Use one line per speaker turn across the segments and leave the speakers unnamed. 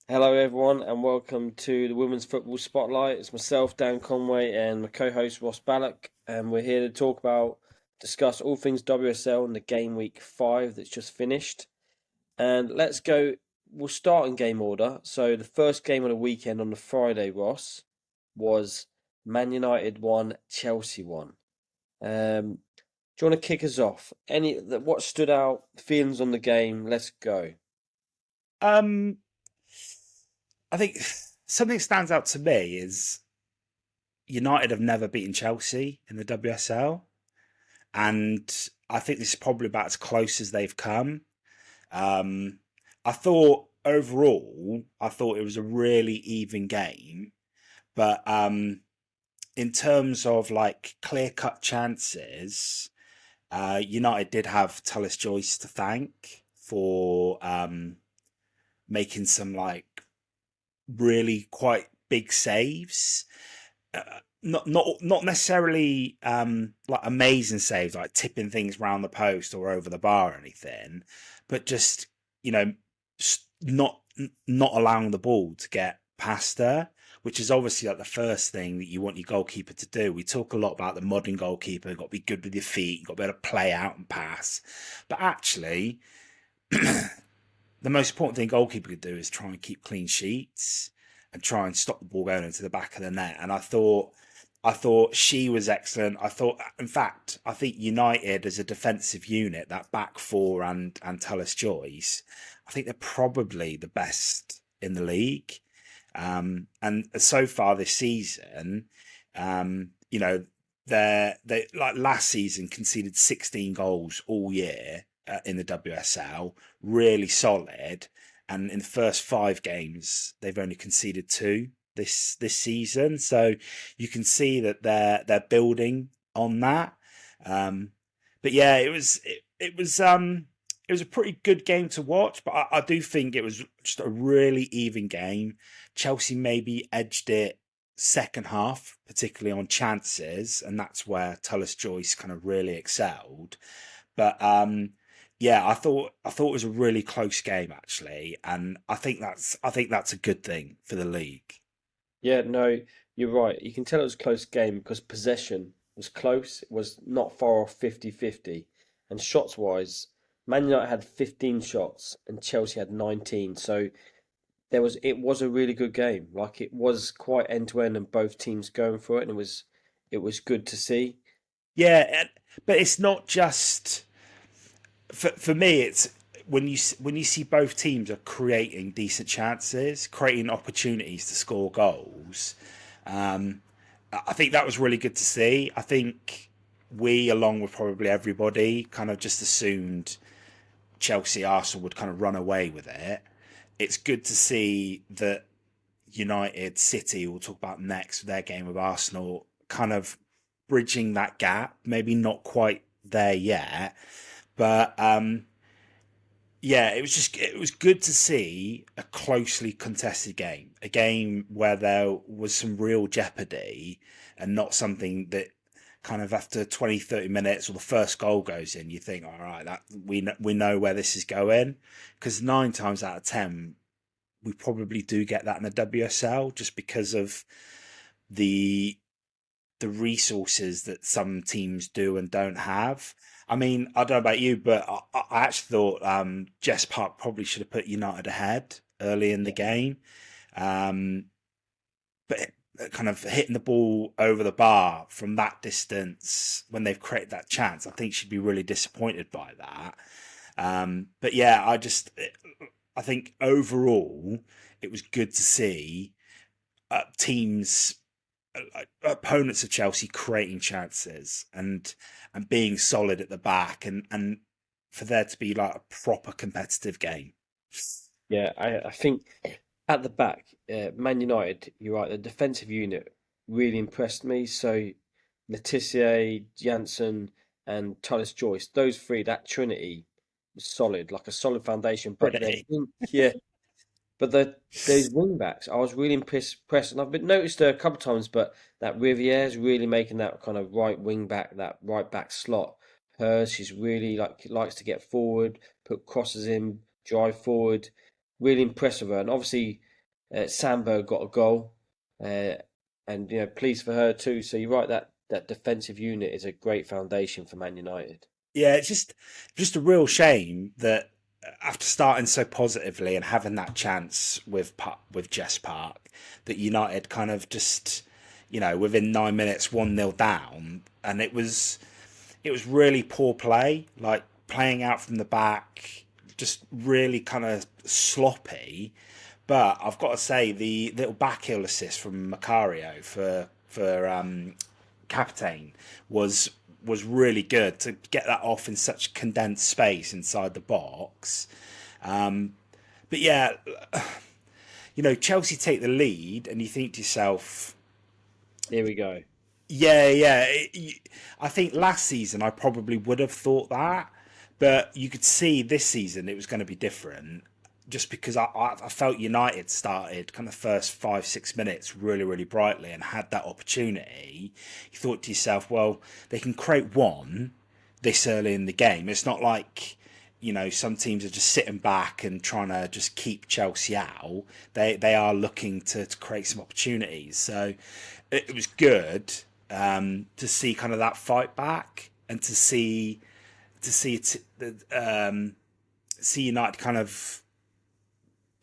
Hello, everyone, and welcome to the Women's Football Spotlight. It's myself, Dan Conway, and my co-host Ross Ballack, and we're here to discuss all things WSL and the game week 5 that's just finished. And let's go. We'll start in game order. So the first game of the weekend on the Friday, Ross, was Man United 1, Chelsea 1. Do you want to kick us off? What stood out? Feelings on the game? Let's go.
Um, I think something that stands out to me is United have never beaten Chelsea in the WSL, and I think this is probably about as close as they've come. Um, I thought overall, I thought it was a really even game, but in terms of like clear cut chances, United did have Tullis Joyce to thank for making some like really quite big saves. Not necessarily like amazing saves, like tipping things around the post or over the bar or anything, but just you know not allowing the ball to get past her, which is obviously like the first thing that you want your goalkeeper to do. We talk a lot about the modern goalkeeper, you've got to be good with your feet, you've got to be able to play out and pass, but actually the most important thing a goalkeeper could do is try and keep clean sheets and try and stop the ball going into the back of the net. And I thought she was excellent. I thought, in fact, I think United as a defensive unit, that back four and Tullis Joyce, I think they're probably the best in the league. And so far this season, you know, they like last season conceded 16 goals all year in the WSL, really solid. And in the first 5 games, they've only conceded two this season. So you can see that they're building on that. Um, but yeah, it was a pretty good game to watch. But I do think it was just a really even game. Chelsea maybe edged it second half, particularly on chances, and that's where Tullis Joyce kind of really excelled. But yeah, I thought it was a really close game actually, and I think that's a good thing for the league.
Yeah, no, you're right. You can tell it was a close game because possession was close. It was not far off 50-50. And shots wise, Man United had 15 shots and Chelsea had 19. So it was a really good game. Like it was quite end to end and both teams going for it and it was good to see.
Yeah, but it's not just for me. It's when you see both teams are creating decent chances, creating opportunities to score goals. Um, I think that was really good to see. I think we, along with probably everybody, kind of just assumed Chelsea, Arsenal would kind of run away with it. It's good to see that United, City, we'll talk about next, their game with Arsenal, kind of bridging that gap. Maybe not quite there yet, but yeah, it was good to see a closely contested game, a game where there was some real jeopardy and not something that kind of after 20, 30 minutes or the first goal goes in, you think, all right, that we know where this is going. Because 9 times out of 10, we probably do get that in the WSL just because of the the resources that some teams do and don't have. I mean, I don't know about you, but I actually thought Jess Park probably should have put United ahead early in the game. Um, but kind of hitting the ball over the bar from that distance when they've created that chance, I think she'd be really disappointed by that. But yeah, I think overall it was good to see teams like opponents of Chelsea creating chances and being solid at the back and for there to be like a proper competitive game.
Yeah, I think at the back, Man United, you're right, the defensive unit really impressed me. So Letitia, Janssen, and Tullis Joyce, those three, that trinity was solid, like a solid foundation. But
Pretty.
yeah, but those wing backs, I was really impressed, and I've been noticed there a couple of times. But that Rivier's really making that kind of right wing back, that right back slot. She's really likes to get forward, put crosses in, drive forward. Really impressed with her, and obviously. Sandberg got a goal, uh, and pleased for her too. So you're right, that defensive unit is a great foundation for Man United.
Yeah, it's just a real shame that after starting so positively and having that chance with Jess Park, that United kind of just, within 9 minutes 1-0 down, and it was really poor play, like playing out from the back, just really kind of sloppy. But I've got to say, the little back heel assist from Macario for Captain was was really good to get that off in such condensed space inside the box. But yeah, Chelsea take the lead, and you think to yourself,
Here we go.
yeah, yeah. I think last season I probably would have thought that, but you could see this season it was going to be different. Just because I felt United started kind of first 5-6 minutes really, really brightly and had that opportunity. You thought to yourself, well, they can create one this early in the game. It's not like, some teams are just sitting back and trying to just keep Chelsea out. They are looking to create some opportunities. So it was good to see kind of that fight back, and see United kind of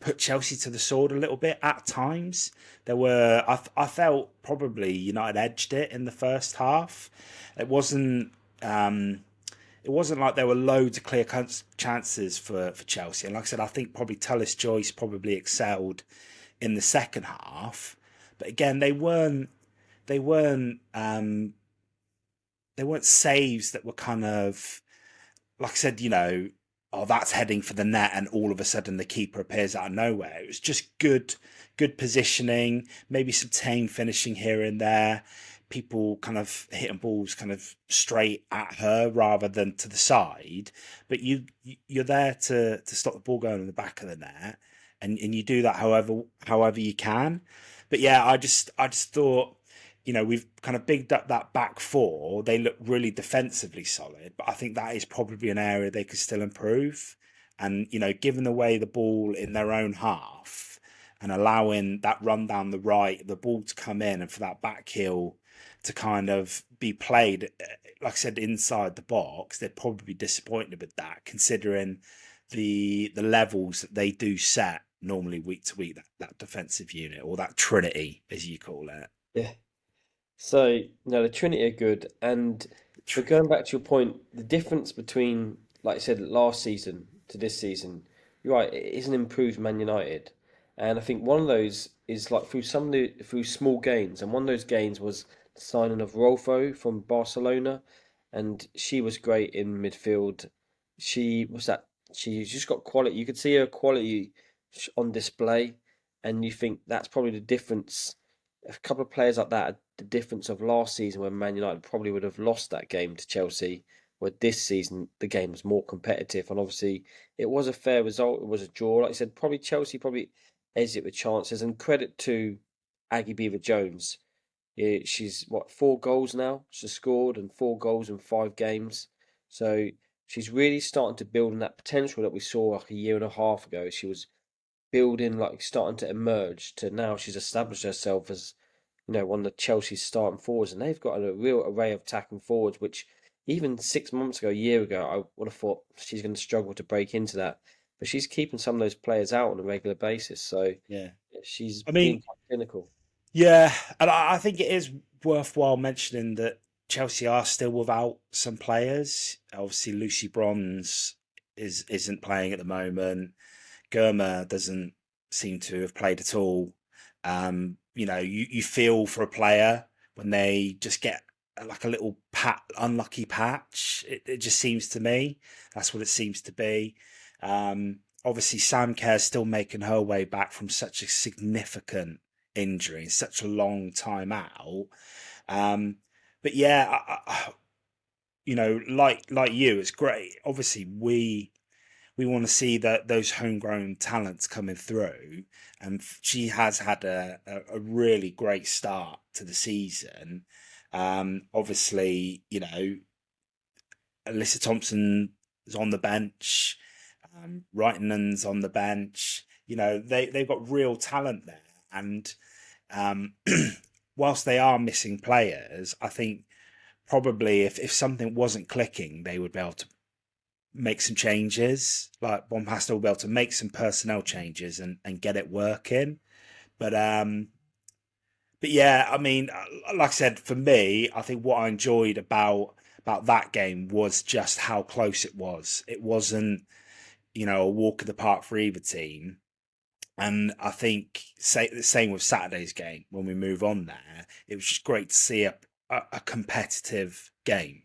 put Chelsea to the sword a little bit at times. I felt probably United edged it in the first half. It wasn't it wasn't like there were loads of clear chances for Chelsea. And like I said, I think probably Tullis Joyce probably excelled in the second half. But again, they weren't saves that were kind of, like I said, oh, that's heading for the net, and all of a sudden the keeper appears out of nowhere. It was just good positioning, maybe some tame finishing here and there. People kind of hitting balls kind of straight at her rather than to the side. But you're there to stop the ball going in the back of the net, and you do that however you can. But yeah, I just thought, we've kind of bigged up that back four. They look really defensively solid, but I think that is probably an area they could still improve. And, given away the ball in their own half and allowing that run down the right, the ball to come in, and for that back heel to kind of be played, like I said, inside the box, they'd probably be disappointed with that, considering the levels that they do set normally week to week, that defensive unit, or that trinity, as you call it.
Yeah. So no, the Trinity are good, but going back to your point, the difference between, like I said, last season to this season, you're right, it is an improved Man United, and I think one of those is like through small gains, and one of those gains was the signing of Rolfo from Barcelona, and she was great in midfield. She was that she's just got quality. You could see her quality on display, and you think that's probably the difference. A couple of players like that are the difference of last season, when Man United probably would have lost that game to Chelsea, where this season the game was more competitive, and obviously it was a fair result. It was a draw. Like I said, probably Chelsea probably edged it with chances, and credit to Aggie Beaver Jones. Yeah, she's what, 4 goals now she's scored, and 4 goals in 5 games. So she's really starting to build on that potential that we saw like a year and a half ago. She was building, like starting to emerge, to now she's established herself as one of the Chelsea's starting forwards, and they've got a real array of attacking forwards, which even 6 months ago, a year ago, I would have thought she's going to struggle to break into that. But she's keeping some of those players out on a regular basis, so
Yeah.
she's
I
being
mean,
quite clinical.
yeah, and I think it is worthwhile mentioning that Chelsea are still without some players. Obviously, Lucy Bronze isn't playing at the moment. Germa doesn't seem to have played at all. You feel for a player when they just get like a little unlucky patch. It just seems to me that's what it seems to be. Obviously, Sam Kerr's still making her way back from such a significant injury, such a long time out. Um, but yeah, like you, it's great. Obviously, we want to see that those homegrown talents coming through, and she has had a really great start to the season. Obviously, Alyssa Thompson is on the bench, Reitenen's on the bench. they've got real talent there, and um, whilst they are missing players, I think probably if something wasn't clicking, they would be able to make some changes. Like Bompasta will be able to make some personnel changes and get it working. But yeah, I mean, like I said, for me, I think what I enjoyed about that game was just how close it was. It wasn't, a walk in the park for either team. And I think the same with Saturday's game. When we move on there, it was just great to see a competitive game.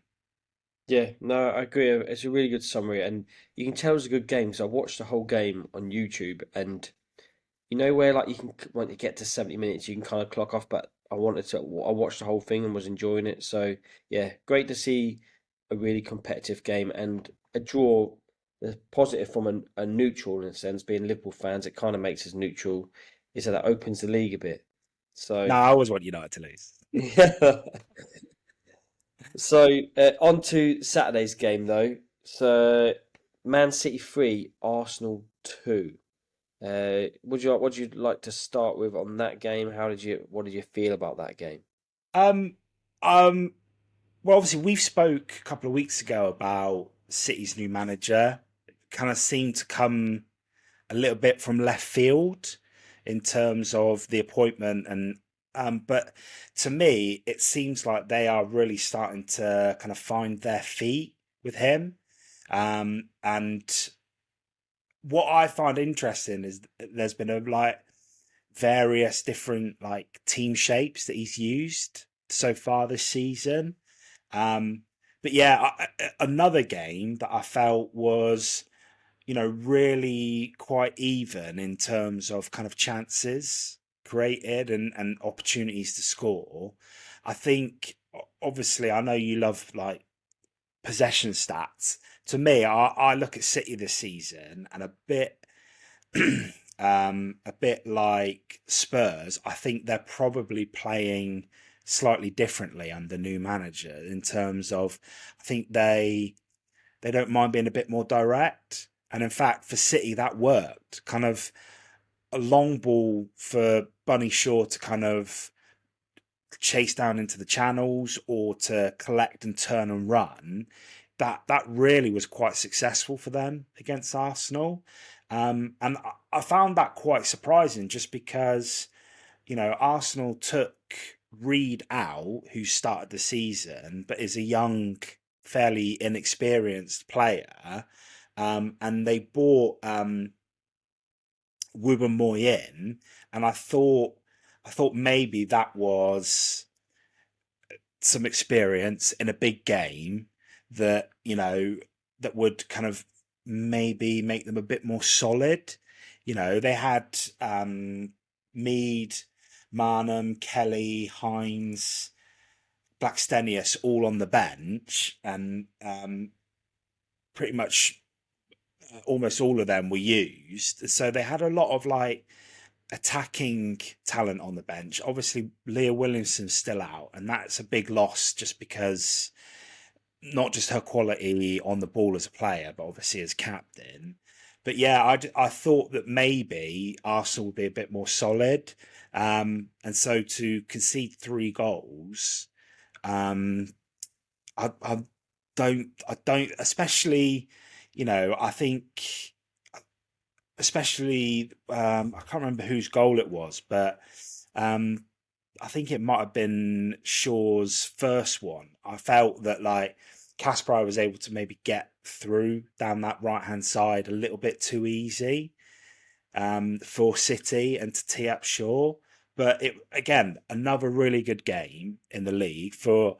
Yeah, no, I agree. It's a really good summary, and you can tell it's a good game because I watched the whole game on YouTube, and you know where like you can when you get to 70 minutes, you can kind of clock off. But I watched the whole thing and was enjoying it. So yeah, great to see a really competitive game and a draw. The positive from a neutral in a sense, being Liverpool fans, it kind of makes us neutral, is that it opens the league a bit.
No,
So
I always want United to lose.
yeah. So on to Saturday's game though. So Man City 3, Arsenal 2. What you like to start with on that game? What did you feel about that game?
Um, um, well, obviously we've spoke a couple of weeks ago about City's new manager. It kind of seemed to come a little bit from left field in terms of the appointment, and but to me it seems like they are really starting to kind of find their feet with him. And what I find interesting is there's been various different like team shapes that he's used so far this season. Um, but yeah, another game that I felt was, really quite even in terms of kind of chances created and opportunities to score. I think, obviously, I know you love like possession stats. To me, I look at City this season and a bit like Spurs. I think they're probably playing slightly differently under new manager in terms of, I think they don't mind being a bit more direct. And in fact, for City, that worked. Kind of a long ball for Bunny Shaw to kind of chase down into the channels or to collect and turn and run. That really was quite successful for them against Arsenal. And I found that quite surprising just because, Arsenal took Reed out, who started the season, but is a young, fairly inexperienced player. And they bought Wubben in, and I thought maybe that was some experience in a big game that that would kind of maybe make them a bit more solid. They had Mead, Marnham, Kelly, Hines, Blackstenius all on the bench, and pretty much almost all of them were used. So they had a lot of like attacking talent on the bench. Obviously, Leah Williamson's still out, and that's a big loss just because not just her quality on the ball as a player, but obviously as captain. But yeah, I thought that maybe Arsenal would be a bit more solid. And so to concede 3 goals, um, I don't, especially, I think, especially, I can't remember whose goal it was, but um, I think it might have been Shaw's first one. I felt that like Kasper was able to maybe get through down that right hand side a little bit too easy for City and to tee up Shaw. But it again, another really good game in the league for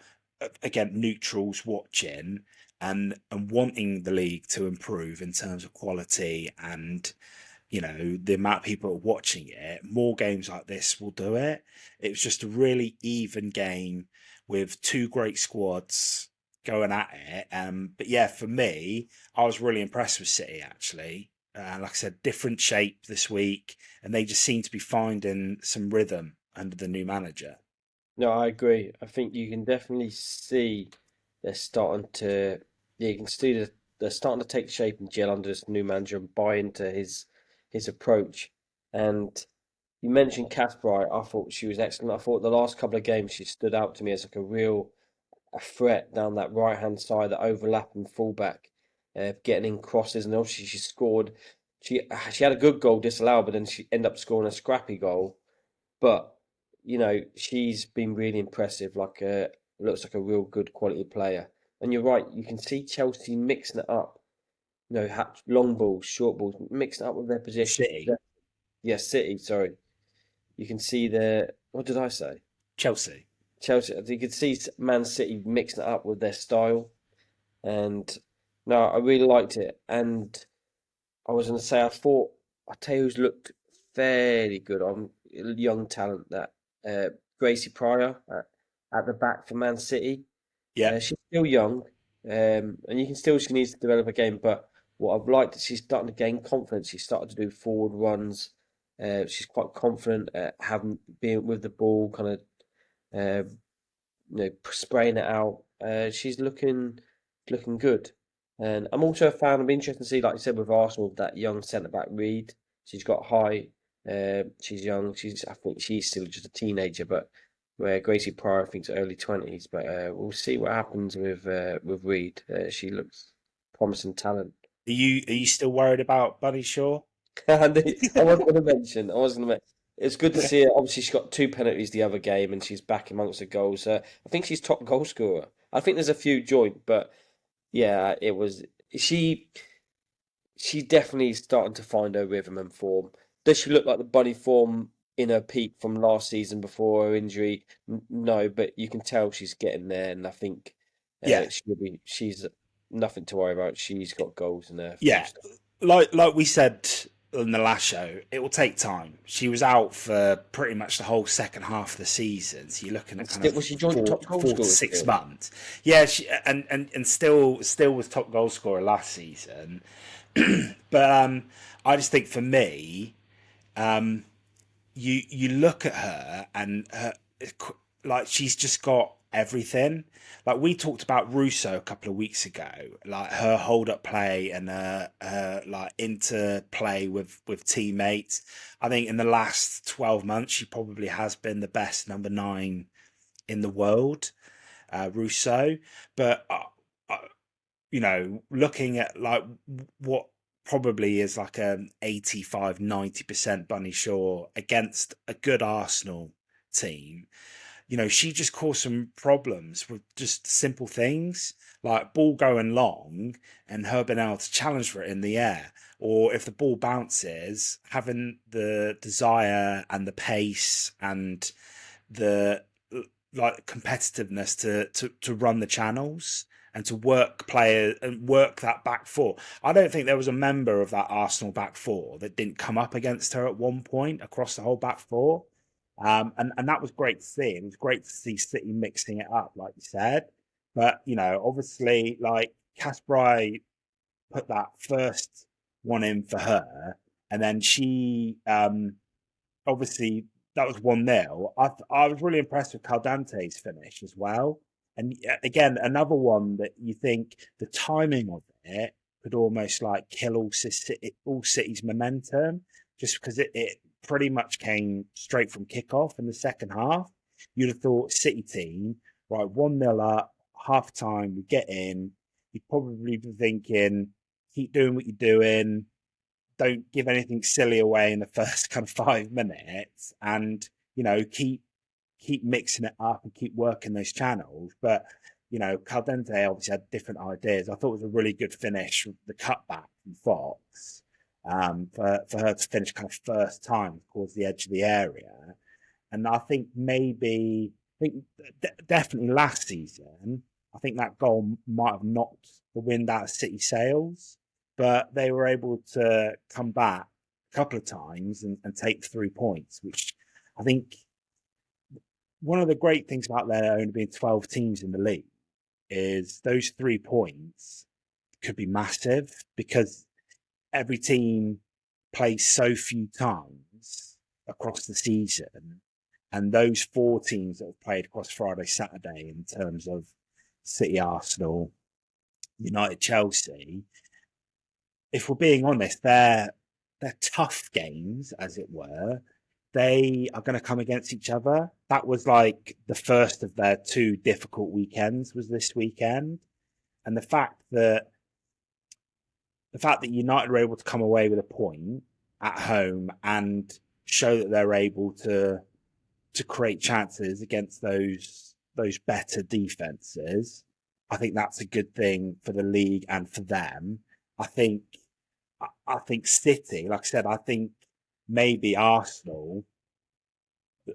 again neutrals watching and wanting the league to improve in terms of quality and the amount of people watching it. More games like this will do it. It was just a really even game with 2 great squads going at it. But yeah, for me, I was really impressed with City actually. Like I said, different shape this week, and they just seem to be finding some rhythm under the new manager.
No, I agree. I think you can definitely see they're starting to, yeah, you can see that they're starting to take shape and gel under this new manager and buy into his approach. And you mentioned Kasparov. I thought she was excellent. I thought the last couple of games she stood out to me as like a threat down that right hand side, that overlapping fullback, getting in crosses, and obviously she scored. She had a good goal disallowed, but then she ended up scoring a scrappy goal. But she's been really impressive. Looks like a real good quality player. And you're right, you can see Chelsea mixing it up. Long balls, short balls, mixing it up with their position.
City,
Yeah, City. Sorry, you can see the. What did I say?
Chelsea.
Chelsea. You can see Man City mixing it up with their style. And no, I really liked it. And I was going to say, I tell you who's looked fairly good on young talent, that Gracie Pryor at the back for Man City.
Yeah,
She's still young, and you can still, she needs to develop a game. But what I've liked is she's starting to gain confidence. She's started to do forward runs. She's quite confident at having being with the ball, kind of uh, spraying it out. She's looking good, and I'm also a fan. I'm interested to see, like you said, with Arsenal, that young centre back Reed. She's got high. She's young. I think she's still just a teenager, but where Gracie Pryor, I think, is early 20s. But we'll see what happens with Reed. She looks promising talent.
are you still worried about Buddy Shaw?
I was going to mention. I was going to mention. It's good to see her. Obviously, she got two penalties the other game, and she's back amongst the goals. I think she's top goal scorer. I think there's a few joint, but yeah, it was she. She definitely starting to find her rhythm and form. Does she look like the bunny form in her peak from last season before her injury? No, but you can tell she's getting there, and I think
Yeah,
she'll be. She's nothing to worry about. She's got goals in her full
yeah.
stop.
Like we said in the last show, it will take time. She was out for pretty much the whole second half of the season. So you're looking at
And
kind of
still, was she joint top goal
four to
scorer
6
still?
months. Yeah, she and still was top goal scorer last season. But I just think for me, you look at her and like she's just got everything. Like we talked about Russo a couple of weeks ago, like her hold up play and her like interplay with teammates. I think in the last 12 months she probably has been the best number 9 in the world, Russo. But looking at like what probably is like an 85-90% Bunny Shaw against a good Arsenal team, she just caused some problems with just simple things like ball going long and her being able to challenge for it in the air. Or if the ball bounces, having the desire and the pace and the like competitiveness to run the channels and to work players and work that back four. I don't think there was a member of that Arsenal back four that didn't come up against her at one point across the whole back four. And that was great to see. It was great to see City mixing it up, like you said. But obviously, like Kasparov put that first one in for her, and then she obviously that was 1-0. I was really impressed with Caldante's finish as well. And again, another one that you think the timing of it could almost like kill all City's momentum, just because it pretty much came straight from kickoff in the second half. You'd have thought City team, right, 1-0 up, half time, we get in. You'd probably be thinking, keep doing what you're doing, don't give anything silly away in the first kind of 5 minutes, and keep mixing it up and keep working those channels. But Caldente obviously had different ideas. I thought it was a really good finish, the cutback from Fox, for her to finish kind of first time towards the edge of the area. And I think definitely last season, I think that goal might have knocked the wind out of City sails, but they were able to come back a couple of times and take 3 points, which I think one of the great things about there only being 12 teams in the league is those 3 points could be massive because every team plays so few times across the season. And those 4 teams that have played across Friday, Saturday, in terms of City, Arsenal, United, Chelsea, if we're being honest, they're they're tough games, as it were. They are going to come against each other. That was like the first of their two difficult weekends was this weekend, and the fact that United were able to come away with a point at home and show that they're able to create chances against those better defenses, I think that's a good thing for the league and for them. I think I think City, like I said, I think maybe Arsenal,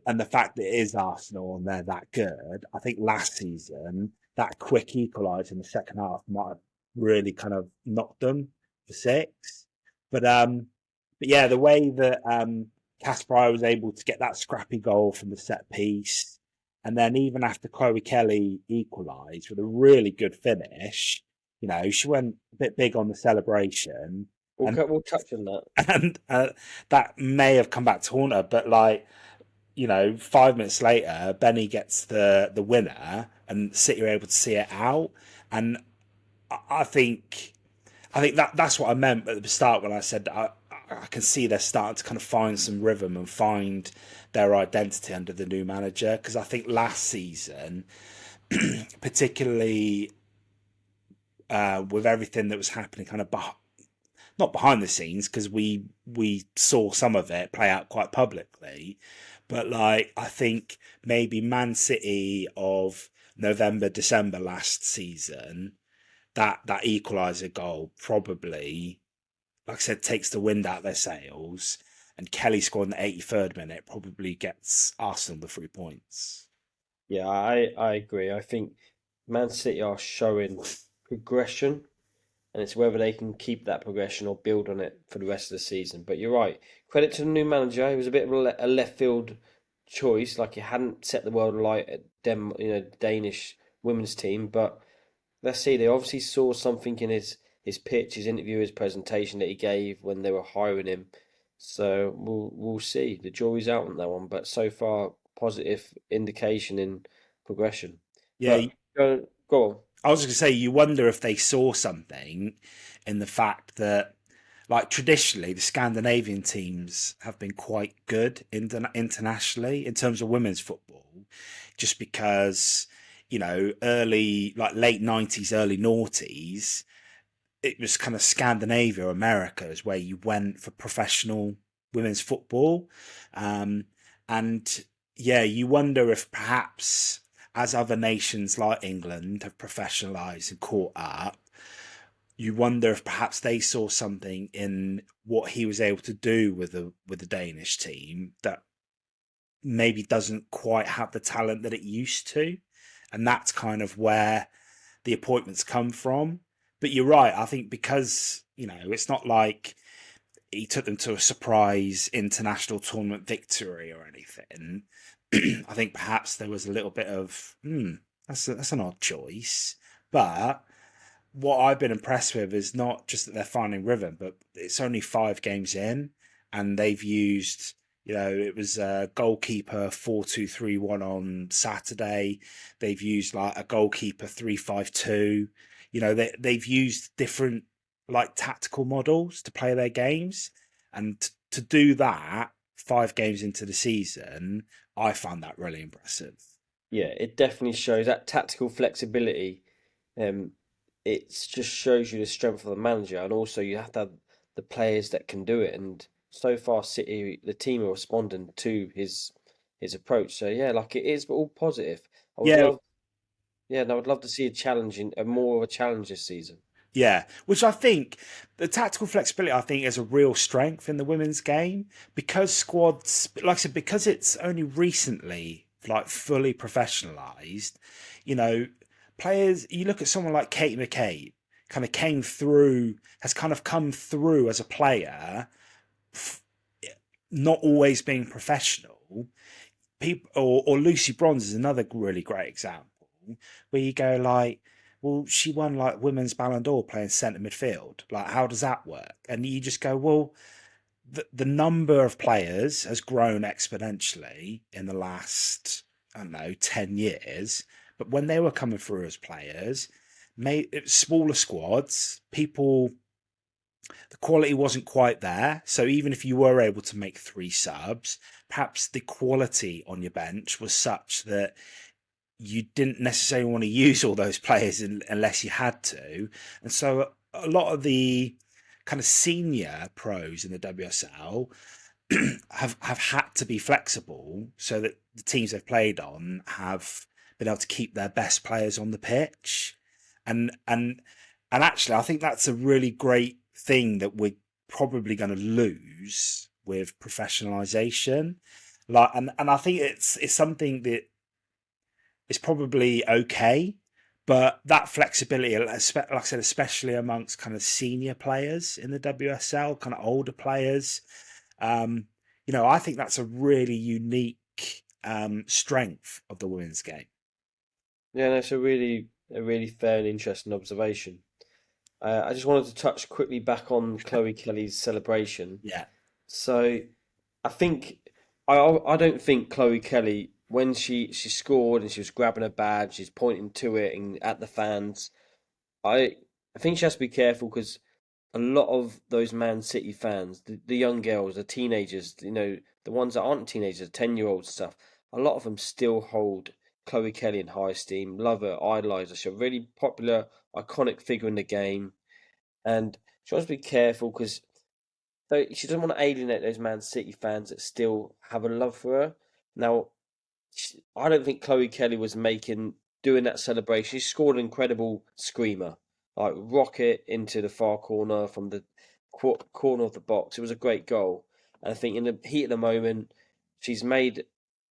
and the fact that it is Arsenal and they're that good. I think last season that quick equaliser in the second half might have really kind of knocked them for six. But yeah, the way that Kasper was able to get that scrappy goal from the set piece, and then even after Chloe Kelly equalised with a really good finish, she went a bit big on the celebration, and
We'll touch on that.
and that may have come back to haunt her. But 5 minutes later, Benny gets the winner, and City are able to see it out. And I think that's what I meant at the start when I said I can see they're starting to kind of find some rhythm and find their identity under the new manager. Because I think last season, particularly with everything that was happening, kind of not behind the scenes, because we saw some of it play out quite publicly, but I think maybe Man City of November, December last season, that equaliser goal probably, like I said, takes the wind out of their sails, and Kelly scoring the 83rd minute probably gets Arsenal the 3 points.
Yeah, I agree. I think Man City are showing progression, and it's whether they can keep that progression or build on it for the rest of the season. But you're right. Credit to the new manager. It was a bit of a left field choice, like he hadn't set the world alight at Danish women's team. But let's see, they obviously saw something in his pitch, his interview, his presentation that he gave when they were hiring him. So we'll see. The jury's out on that one, but so far positive indication in progression.
Yeah,
But go on.
I was going to say, you wonder if they saw something in the fact that, traditionally, the Scandinavian teams have been quite good internationally in terms of women's football, just because, late 90s, early noughties, it was kind of Scandinavia, America is where you went for professional women's football. And yeah, you wonder if perhaps as other nations like England have professionalised and caught up, you wonder if perhaps they saw something in what he was able to do with the Danish team that maybe doesn't quite have the talent that it used to, and that's kind of where the appointments come from. But you're right. I think because it's not like he took them to a surprise international tournament victory or anything. I think perhaps there was a little bit of that's an odd choice. But what I've been impressed with is not just that they're finding rhythm, but it's only 5 games in, and they've used, it was a goalkeeper 4-2-3-1 on Saturday. They've used a goalkeeper 3-5-2. They've used different tactical models to play their games, and to do that 5 games into the season, I found that really impressive.
Yeah, it definitely shows that tactical flexibility. Um, it just shows you the strength of the manager, and also you have to have the players that can do it. And so far, City, the team are responding to his approach. So yeah, it is all positive. I would
Yeah,
love, yeah, and I would love to see a more of a challenge this season.
yeah, which I think the tactical flexibility, I think, is a real strength in the women's game, because squads, like I said, because it's only recently fully professionalized. You know, players. You look at someone like Kate McCabe, has kind of come through as a player, not always being professional. People or Lucy Bronze is another really great example, where you go well, she won women's Ballon d'Or playing centre midfield. How does that work? And you just go, well, the number of players has grown exponentially in the last, I don't know, 10 years. But when they were coming through as players, smaller squads, people the quality wasn't quite there. So even if you were able to make 3 subs, perhaps the quality on your bench was such that you didn't necessarily want to use all those players unless you had to. And so a lot of the kind of senior pros in the WSL have had to be flexible so that the teams they've played on have been able to keep their best players on the pitch. And actually I think that's a really great thing that we're probably going to lose with professionalization. And I think it's something that is probably okay, but that flexibility, like I said, especially amongst kind of senior players in the WSL, kind of older players, um, I think that's a really unique strength of the women's game.
Yeah, that's a really fair and interesting observation. I just wanted to touch quickly back on Chloe Kelly's celebration.
Yeah,
So I think I don't think Chloe Kelly, when she scored and she was grabbing her badge, she's pointing to it and at the fans. I I think she has to be careful because a lot of those Man City fans, the young girls, the teenagers, the ones that aren't teenagers, 10-year-olds and stuff, a lot of them still hold Chloe Kelly in high esteem, love her, idolize her. She's a really popular, iconic figure in the game, and she wants to be careful because she doesn't want to alienate those Man City fans that still have a love for her. Now, I don't think Chloe Kelly was doing that celebration. She scored an incredible screamer, like rocket into the far corner from the corner of the box. It was a great goal, and I think in the heat of the moment, she's made,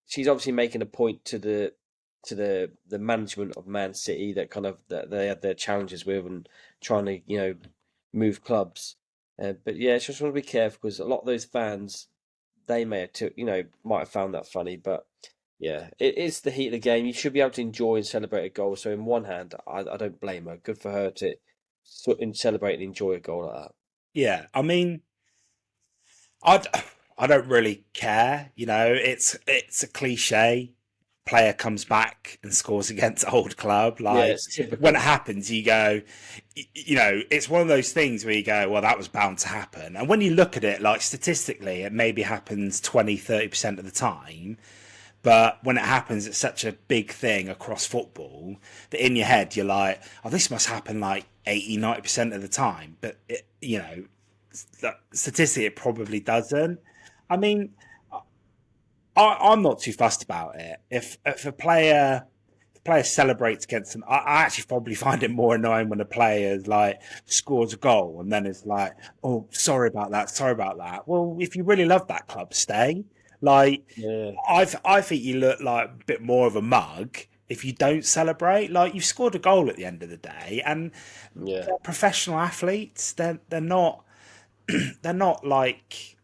she's obviously making a point to the management of Man City that they had their challenges with and trying to move clubs. But yeah, she just want to be careful because a lot of those fans they may have might have found that funny, but yeah, it is the heat of the game. You should be able to enjoy and celebrate a goal. So, in one hand, I don't blame her. Good for her to celebrate and enjoy a goal like that.
yeah. I mean, I I don't really care. It's a cliche. Player comes back and scores against old club.
Yeah,
Like
it's
when it
typical.
happens, you go, it's one of those things where you go, well, that was bound to happen. And when you look at it, like statistically, it maybe happens 20-30% of the time. But when it happens, it's such a big thing across football that in your head, you're like, oh, this must happen like 80-90% of the time. But, statistically, it probably doesn't. I mean, I'm not too fussed about it. If a player celebrates against them, I actually probably find it more annoying when a player like scores a goal and then it's like, oh, sorry about that. Well, if you really love that club, stay. Like,
Yeah,
I think you look like a bit more of a mug if you don't celebrate. Like, you've scored a goal at the end of the day, and
yeah,
they're professional athletes. They're not like,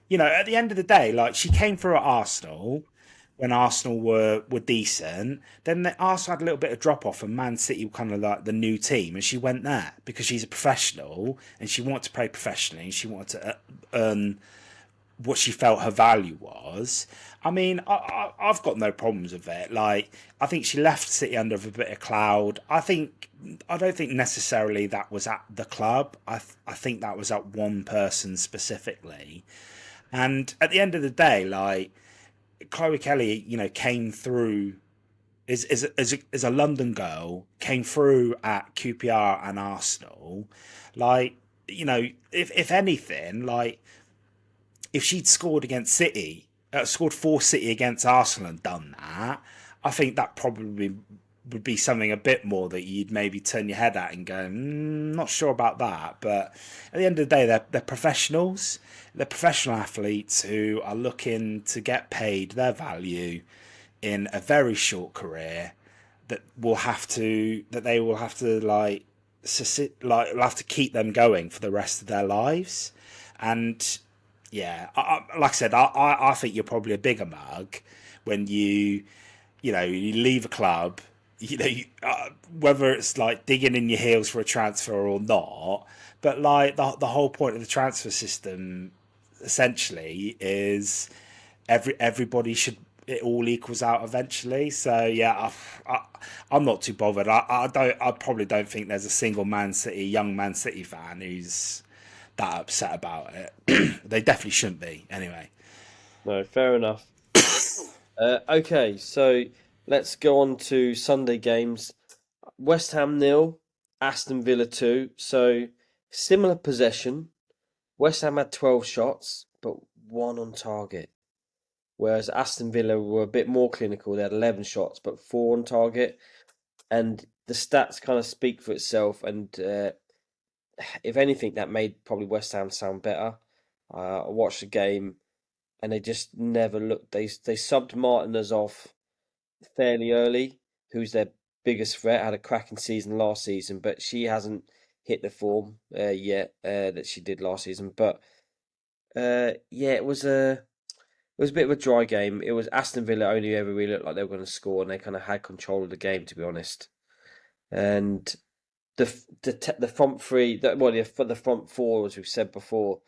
at the end of the day, like she came through at Arsenal when Arsenal were decent. Then Arsenal had a little bit of drop off, and Man City were kind of like the new team, and she went there because she's a professional and she wanted to play professionally and she wanted to earn what she felt her value was. I mean, I've got no problems with it. Like, I think she left City under a bit of cloud. I don't think necessarily that was at the club. I think that was at one person specifically. And at the end of the day, like Chloe Kelly, came through is a London girl, came through at QPR and Arsenal. Like, if anything, like if she'd scored against City, scored for City against Arsenal and done that, I think that probably would be something a bit more that you'd maybe turn your head at and go, not sure about that. But at the end of the day, they're professionals. They're professional athletes who are looking to get paid their value in a very short career that they will have to will have to keep them going for the rest of their lives. And yeah, like I said, I think you're probably a bigger mug when you leave a club, whether it's like digging in your heels for a transfer or not. But like the whole point of the transfer system essentially is everybody should, it all equals out eventually. So yeah, I'm not too bothered. I probably don't think there's a single young Man City fan who's that upset about it. They definitely shouldn't be. Anyway,
No, fair enough. Okay, so let's go on to Sunday games. West Ham nil, Aston Villa 2. So similar possession. West Ham had 12 shots, but one on target. Whereas Aston Villa were a bit more clinical. They had 11 shots, but four on target. And the stats kind of speak for itself. And if anything, that made probably West Ham sound better. I watched the game, and they just never looked. They subbed Martinez off fairly early, who's their biggest threat. Had a cracking season last season, but she hasn't hit the form yet that she did last season. But yeah, it was a bit of a dry game. It was Aston Villa only ever really looked like they were going to score, and they kind of had control of the game, to be honest. And the front three, the front four, as we've said before,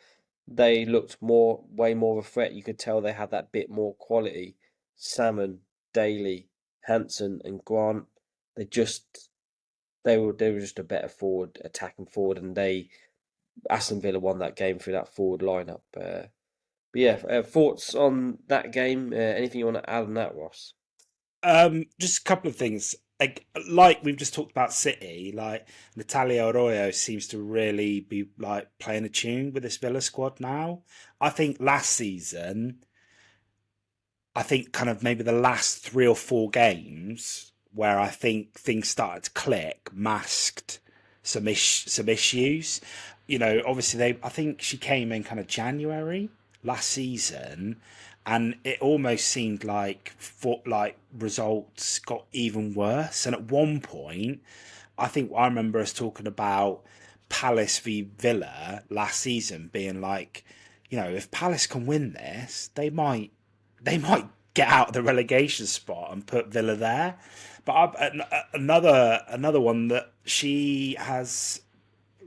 they looked way more of a threat. You could tell they had that bit more quality. Salmon, Daly, Hansen, and Grant. They just they were just a better attacking forward, and Aston Villa won that game through that forward lineup. But yeah, thoughts on that game? Anything you want to add on that, Ross?
just a couple of things. Like we've just talked about City, like Natalia Arroyo seems to really be like playing a tune with this Villa squad now. I think last season, I think kind of maybe the last 3 or 4 games where I think things started to click, masked some issues. You know, obviously I think she came in kind of January last season, and it almost seemed like results got even worse. And at one point, I think I remember us talking about Palace v Villa last season being like, you know, if Palace can win this, they might get out of the relegation spot and put Villa there. But another one that she has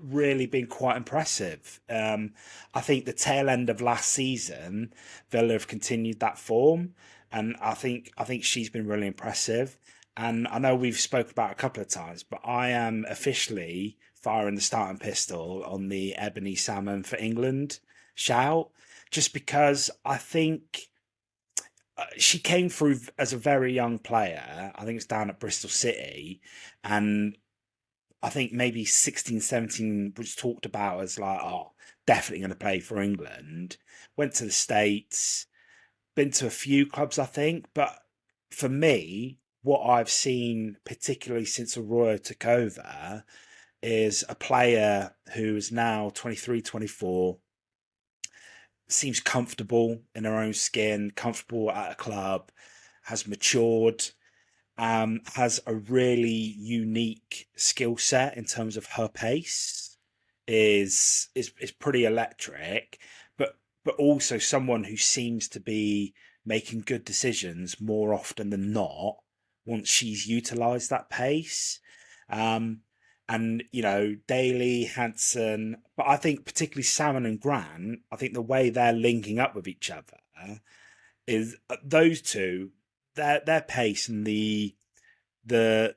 really been quite impressive. I think the tail end of last season, Villa have continued that form, and I think she's been really impressive. And I know we've spoke about it a couple of times, but I am officially firing the starting pistol on the Ebony Salmon for England shout, just because I think she came through as a very young player. I think it's down at Bristol City, and I think maybe 16, 17 was talked about as like, oh, definitely going to play for England. Went to the States, been to a few clubs, I think. But for me, what I've seen, particularly since Arroyo took over, is a player who is now 23, 24, seems comfortable in her own skin, comfortable at a club, has matured, has a really unique skill set in terms of her pace, is pretty electric, but also someone who seems to be making good decisions more often than not once she's utilised that pace. Um, and you know, Daly, Hansen, but I think particularly Salmon and Grant, I think the way they're linking up with each other is those two, their pace and the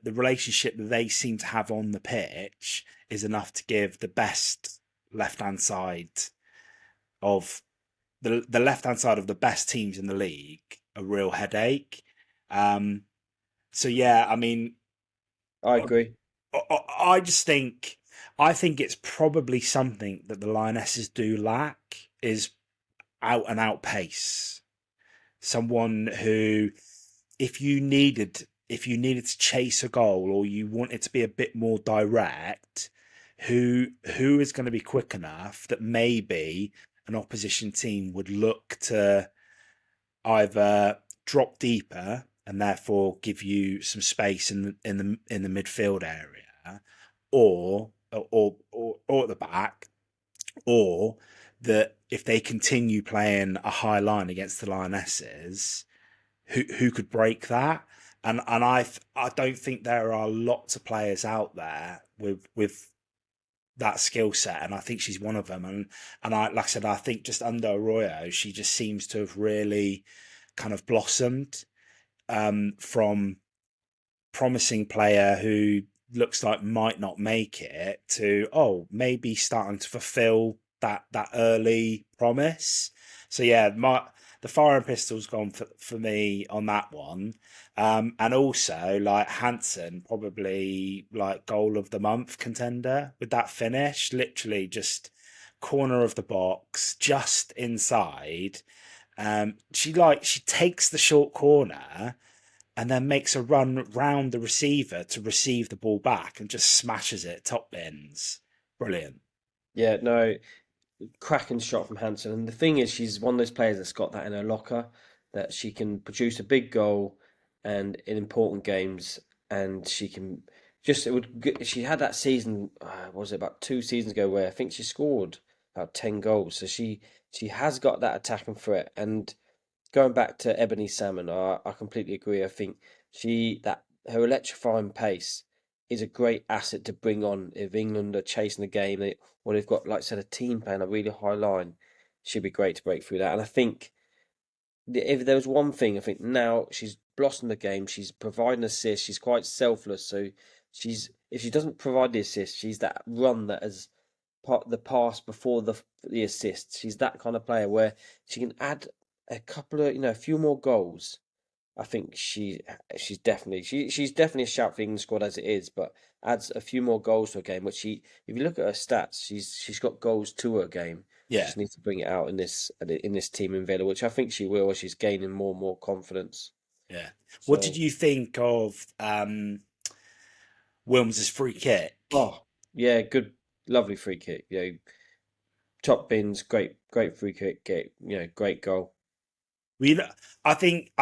relationship that they seem to have on the pitch is enough to give the best left hand side of the left hand side of the best teams in the league a real headache. Um, so yeah, I mean,
I agree.
I just think it's probably something that the Lionesses do lack is out and out pace. Someone who, if you needed to chase a goal or you want it to be a bit more direct, who is going to be quick enough that maybe an opposition team would look to either drop deeper and therefore give you some space in the midfield area, or at the back, or that if they continue playing a high line against the Lionesses, who could break that? And I don't think there are lots of players out there with that skill set, and I think she's one of them. And I like I said, I think just under Arroyo, she just seems to have really kind of blossomed, from promising player who looks like might not make it to, oh, maybe starting to fulfill that early promise. So yeah, the firing pistol's gone for me on that one. And also like Hansen, probably like goal of the month contender with that finish, literally just corner of the box, just inside. She takes the short corner and then makes a run round the receiver to receive the ball back and just smashes it top bins. Brilliant.
Yeah, no, cracking shot from Hansen. And the thing is, she's one of those players that's got that in her locker, that she can produce a big goal and in important games, and she can just she had that season, was it about 2 seasons ago, where I think she scored about 10 goals. So she has got that attacking threat. And going back to Ebony Salmon, I completely agree. I think her electrifying pace is a great asset to bring on if England are chasing the game, or they've got, like I said, a team playing a really high line. She'd be great to break through that. And I think if there was one thing, I think now she's blossomed the game. She's providing assists. She's quite selfless. So if she doesn't provide the assist, she's that run that has the pass before the assist. She's that kind of player where she can add a couple of, a few more goals. I think she's definitely a shout for England squad as it is, but adds a few more goals to her game. Which if you look at her stats, she's got goals to her game. She
Yeah,
just needs to bring it out in this team in Villa, which I think she will. As she's gaining more and more confidence.
yeah. What did
So,
you think of Wilms's free kick?
oh yeah, good, lovely free kick. Top bins, great free kick, great goal.
We, I think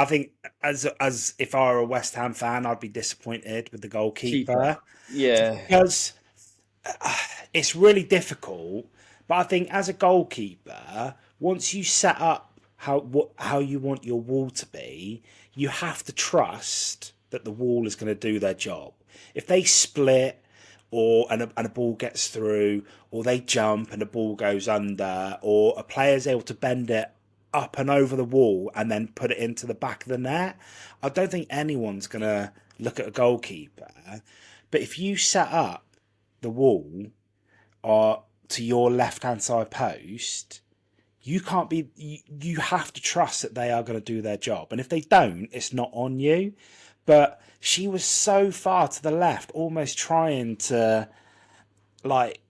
as if I were a West Ham fan, I'd be disappointed with the
Keeper,
goalkeeper, just
yeah,
because it's really difficult. But I think as a goalkeeper, once you set up how you want your wall to be, you have to trust that the wall is going to do their job. If they split, or and a ball gets through, or they jump and the ball goes under, or a player's able to bend it up and over the wall and then put it into the back of the net, I don't think anyone's going to look at a goalkeeper. But if you set up the wall to your left hand side post, you have to trust that they are going to do their job. And if they don't, it's not on you. But she was so far to the left, almost trying to like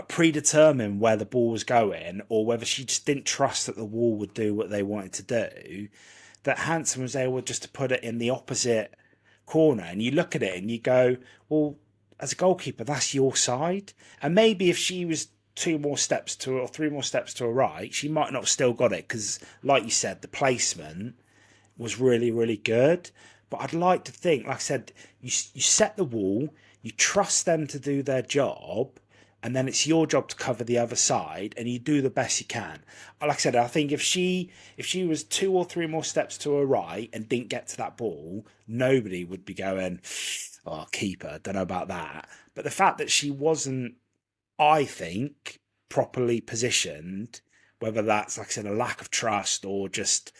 predetermine where the ball was going, or whether she just didn't trust that the wall would do what they wanted to do, that Hansen was able just to put it in the opposite corner. And you look at it and you go, well, as a goalkeeper, that's your side. And maybe if she was 2 more steps to or 3 more steps to her right, she might not have still got it, because like you said, the placement was really, really good. But I'd like to think, like I said, you set the wall, you trust them to do their job, and then it's your job to cover the other side, and you do the best you can. Like I said, I think if she was 2 or 3 more steps to her right and didn't get to that ball, nobody would be going, "Oh, keeper, don't know about that." But the fact that she wasn't, I think, properly positioned, whether that's, like I said, a lack of trust or just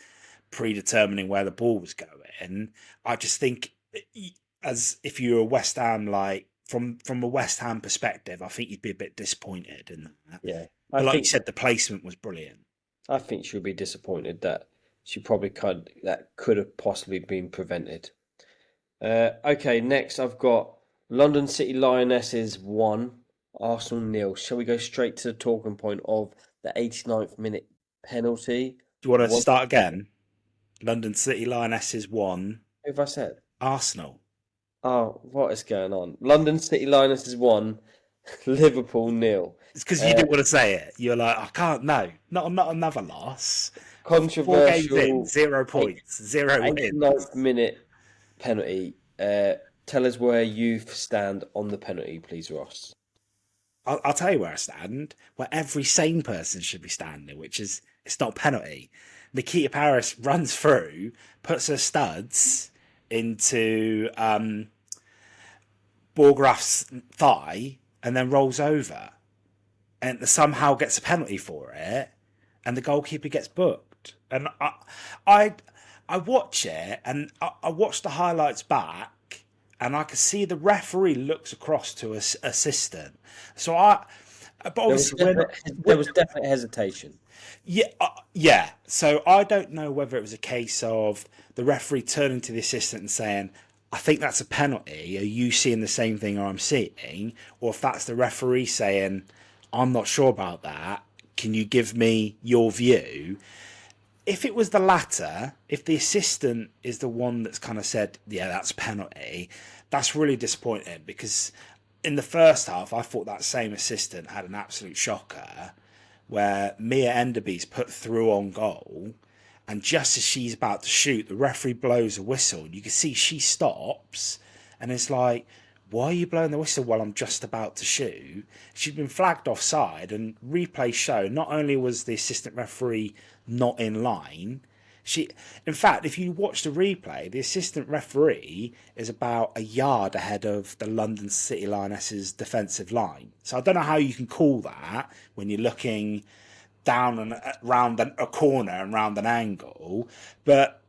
predetermining where the ball was going, I just think, as if you're a West Ham, like from a West Ham perspective, I think you'd be a bit disappointed in that.
Yeah,
But like you said, the placement was brilliant.
I think she'll be disappointed that she probably could have possibly been prevented. Okay, next I've got London City Lionesses 1, Arsenal nil. Shall we go straight to the talking point of the 89th minute penalty?
Do you want to
What
start again? London City Lionesses 1,
have I said?
Arsenal.
Oh, what is going on? London City Lionesses 1, Liverpool nil.
It's because you
Uh,
didn't want to say it. You're like, I can't. No, not another loss. 4 games in,
controversial
0 points, 0 wins.
89th minute penalty. Tell us where you stand on the penalty, please, Ross.
I'll tell you where I stand. Where every sane person should be standing, which is, it's not a penalty. Nikita Paris runs through, puts her studs into Borgraaff's thigh, and then rolls over, and somehow gets a penalty for it, and the goalkeeper gets booked. And I, I watch it, and I watch the highlights back, and I can see the referee looks across to his assistant. So But obviously, we're not.
There was definite hesitation.
Yeah, yeah. So I don't know whether it was a case of the referee turning to the assistant and saying, "I think that's a penalty. Are you seeing the same thing I'm seeing?" Or if that's the referee saying, "I'm not sure about that. Can you give me your view?" If it was the latter, if the assistant is the one that's kind of said, "Yeah, that's a penalty," that's really disappointing because in the first half, I thought that same assistant had an absolute shocker where Mia Enderby's put through on goal, and just as she's about to shoot, the referee blows a whistle. You can see she stops, and it's like, why are you blowing the whistle while I'm just about to shoot? She'd been flagged offside, and replay show not only was the assistant referee not in line, in fact, if you watch the replay, the assistant referee is about a yard ahead of the London City Lionesses defensive line. So I don't know how you can call that when you're looking down and round a corner and round an angle. But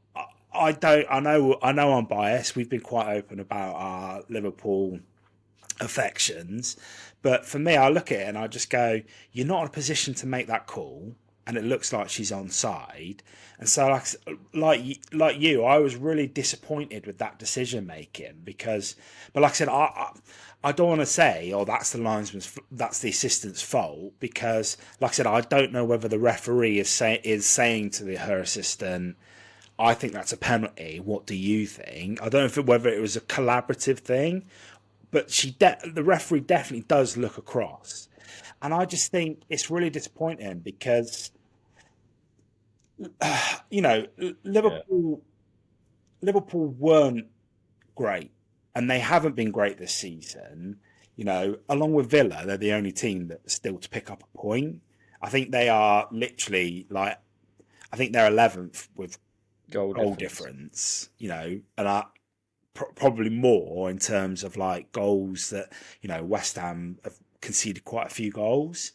I don't. I know I'm biased. We've been quite open about our Liverpool affections, but for me, I look at it and I just go, "You're not in a position to make that call." And it looks like she's onside, and so like you, I was really disappointed with that decision making because, but like I said, I don't want to say, oh, that's that's the assistant's fault because, like I said, I don't know whether the referee is saying to her assistant, I think that's a penalty. What do you think? I don't know whether it was a collaborative thing, but the referee definitely does look across. And I just think it's really disappointing because, you know,
Yeah.
Liverpool weren't great, and they haven't been great this season. You know, along with Villa, they're the only team that's still to pick up a point. I think they are literally like, I think they're 11th with goal difference. You know, and probably more in terms of like goals that, you know, West Ham have conceded quite a few goals.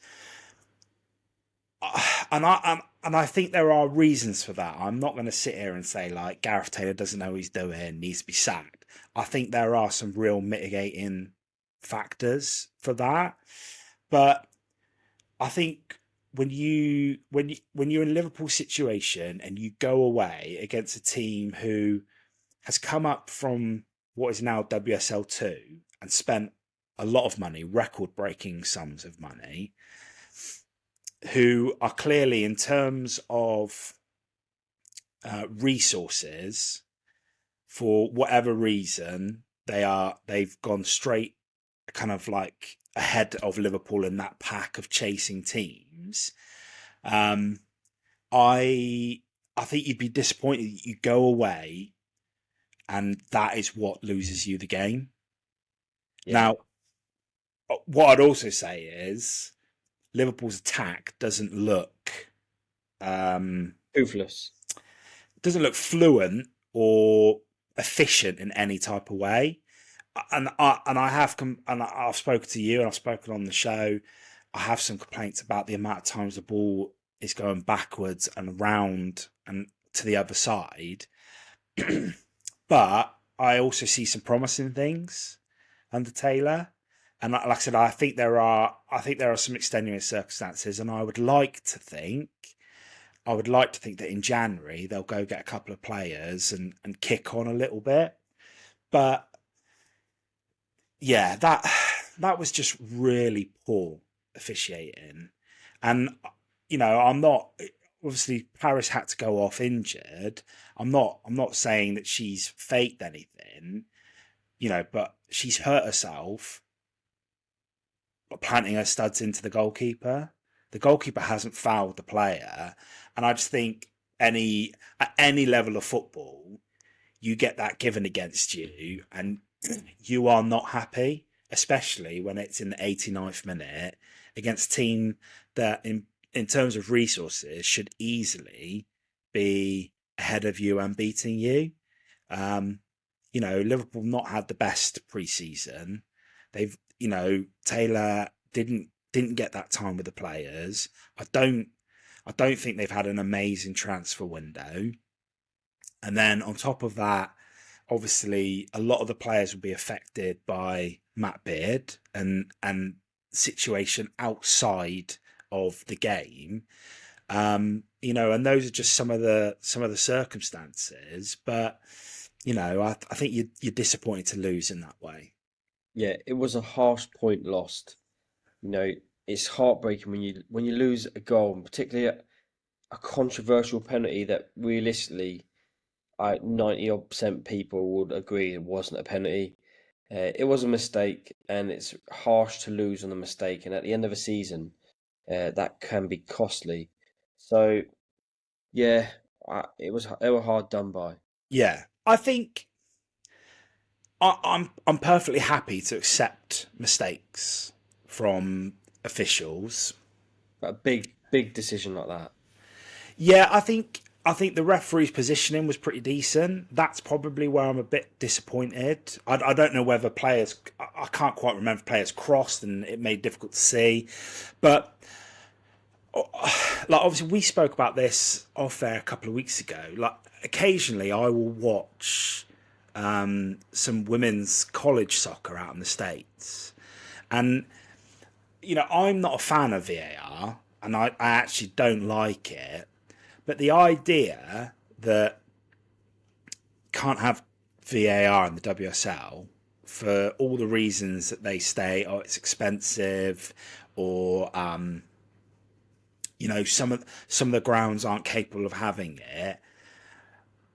And I think there are reasons for that. I'm not going to sit here and say like Gareth Taylor doesn't know what he's doing, needs to be sacked. I think there are some real mitigating factors for that. But I think when you're in a Liverpool situation and you go away against a team who has come up from what is now WSL 2 and spent a lot of money, record breaking sums of money, who are clearly, in terms of resources, for whatever reason, they've gone straight kind of like ahead of Liverpool in that pack of chasing teams. I think you'd be disappointed that you go away and that is what loses you the game. Yeah. Now, what I'd also say is Liverpool's attack doesn't look
toothless.
Doesn't look fluent or efficient in any type of way. And I've spoken to you and I've spoken on the show. I have some complaints about the amount of times the ball is going backwards and around and to the other side. But I also see some promising things under Taylor. And like I said, I think there are some extenuating circumstances, and I would like to think that in January they'll go get a couple of players and kick on a little bit. But yeah, that was just really poor officiating. And you know, I'm not, obviously Paris had to go off injured. I'm not saying that she's faked anything, you know, but she's hurt herself planting her studs into the goalkeeper. The goalkeeper hasn't fouled the player, and I just think at any level of football, you get that given against you, and you are not happy, especially when it's in the 89th minute against a team that, in terms of resources, should easily be ahead of you and beating you. You know, Liverpool not had the best pre-season. They've, you know, Taylor didn't get that time with the players. I don't think they've had an amazing transfer window. And then on top of that, obviously a lot of the players will be affected by Matt Beard, and situation outside of the game. And those are just some of the circumstances. But I think you're disappointed to lose in that way.
Yeah, it was a harsh point lost. You know, it's heartbreaking when you lose a goal, and particularly a controversial penalty that realistically, 90 odd percent people would agree it wasn't a penalty. It was a mistake, and it's harsh to lose on a mistake. And at the end of a season, that can be costly. So yeah, they were hard done by.
Yeah, I think I'm perfectly happy to accept mistakes from officials.
But a big decision like that.
Yeah, I think the referee's positioning was pretty decent. That's probably where I'm a bit disappointed. I don't know whether players. I can't quite remember if players crossed and it made it difficult to see, but like obviously we spoke about this off air a couple of weeks ago. Like occasionally I will watch some women's college soccer out in the States, and I'm not a fan of VAR, and I actually don't like it. But the idea that can't have VAR in the WSL for all the reasons that they state, oh, it's expensive, or some of the grounds aren't capable of having it.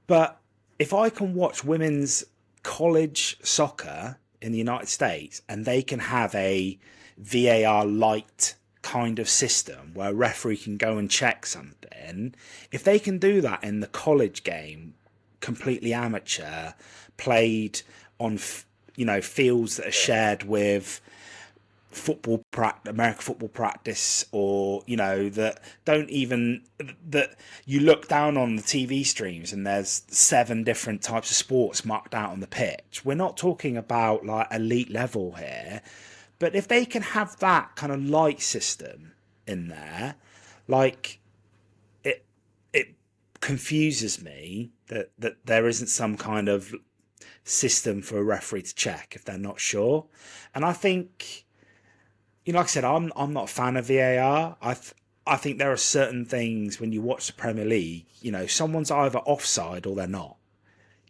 But if I can watch women's college soccer in the United States and they can have a VAR light kind of system where a referee can go and check something, if they can do that in the college game, completely amateur, played on fields that are shared with American football practice, or that don't even, that you look down on the TV streams and there's 7 different types of sports marked out on the pitch. We're not talking about like elite level here, but if they can have that kind of light system in there, like it confuses me that there isn't some kind of system for a referee to check if they're not sure. And I think, like I said, I'm not a fan of VAR. I think there are certain things when you watch the Premier League, someone's either offside or they're not.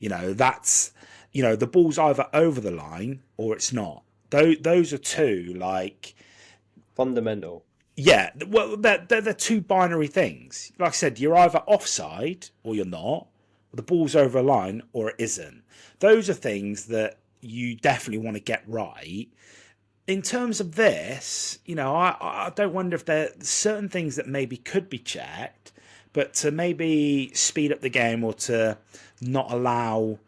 That's, the ball's either over the line or it's not. Those are two, like,
Fundamental.
yeah, well, they're 2 binary things. Like I said, you're either offside or you're not. Or the ball's over a line or it isn't. Those are things that you definitely want to get right. In terms of this, I don't wonder if there are certain things that maybe could be checked, but to maybe speed up the game or to not allow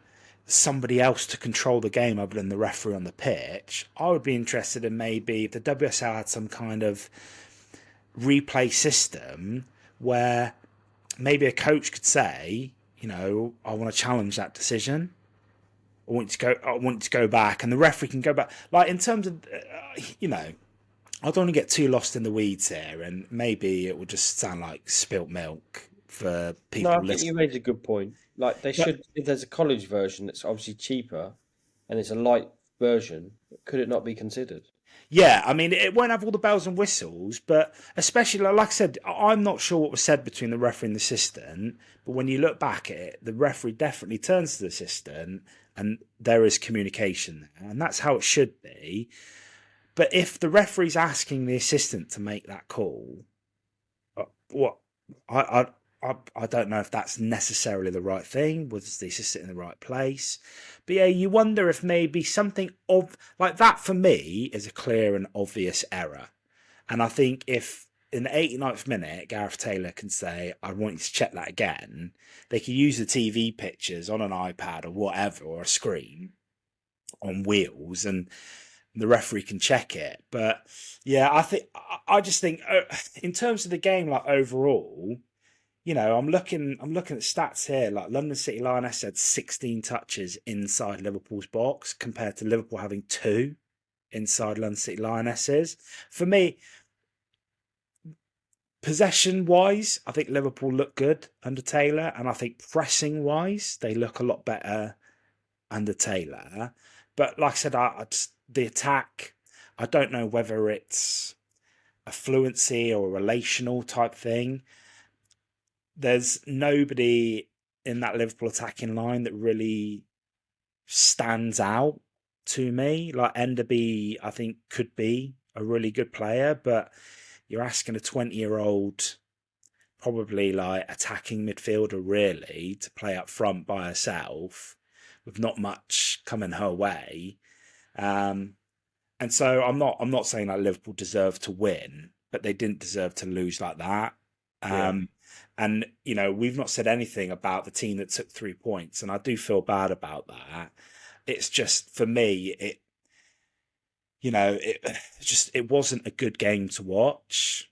somebody else to control the game other than the referee on the pitch, I would be interested in maybe if the WSL had some kind of replay system where maybe a coach could say, I want to challenge that decision. I want to go back, and the referee can go back. Like in terms of, I don't want to get too lost in the weeds here, and maybe it will just sound like spilt milk for people
No, I think you
listening.
raised a good point. Like they
But
should, if there's a college version that's obviously cheaper and it's a light version, could it not be considered?
yeah, I mean, it won't have all the bells and whistles, but especially, like I said, I'm not sure what was said between the referee and the assistant, but when you look back at it, the referee definitely turns to the assistant and there is communication there, and that's how it should be. But if the referee's asking the assistant to make that call, what I I don't know if that's necessarily the right thing. Was the assistant in the right place? But yeah, you wonder if maybe something of like that for me is a clear and obvious error. And I think if in the 89th minute Gareth Taylor can say, I want you to check that again, they could use the TV pictures on an iPad or whatever, or a screen on wheels, and the referee can check it. But yeah, I just think in terms of the game, like overall, I'm looking at stats here. Like London City Lionesses had 16 touches inside Liverpool's box compared to Liverpool having 2 inside London City Lionesses. For me, possession wise, I think Liverpool look good under Taylor, and I think pressing wise, they look a lot better under Taylor. But like I said, the attack, I don't know whether it's a fluency or a relational type thing. There's nobody in that Liverpool attacking line that really stands out to me. Like Enderby, I think could be a really good player, but you're asking a 20-year-old, probably like attacking midfielder, really, to play up front by herself with not much coming her way. And so I'm not saying that Liverpool deserved to win, but they didn't deserve to lose like that.
Yeah.
And we've not said anything about the team that took 3 points, and I do feel bad about that. It's just, for me, it wasn't a good game to watch.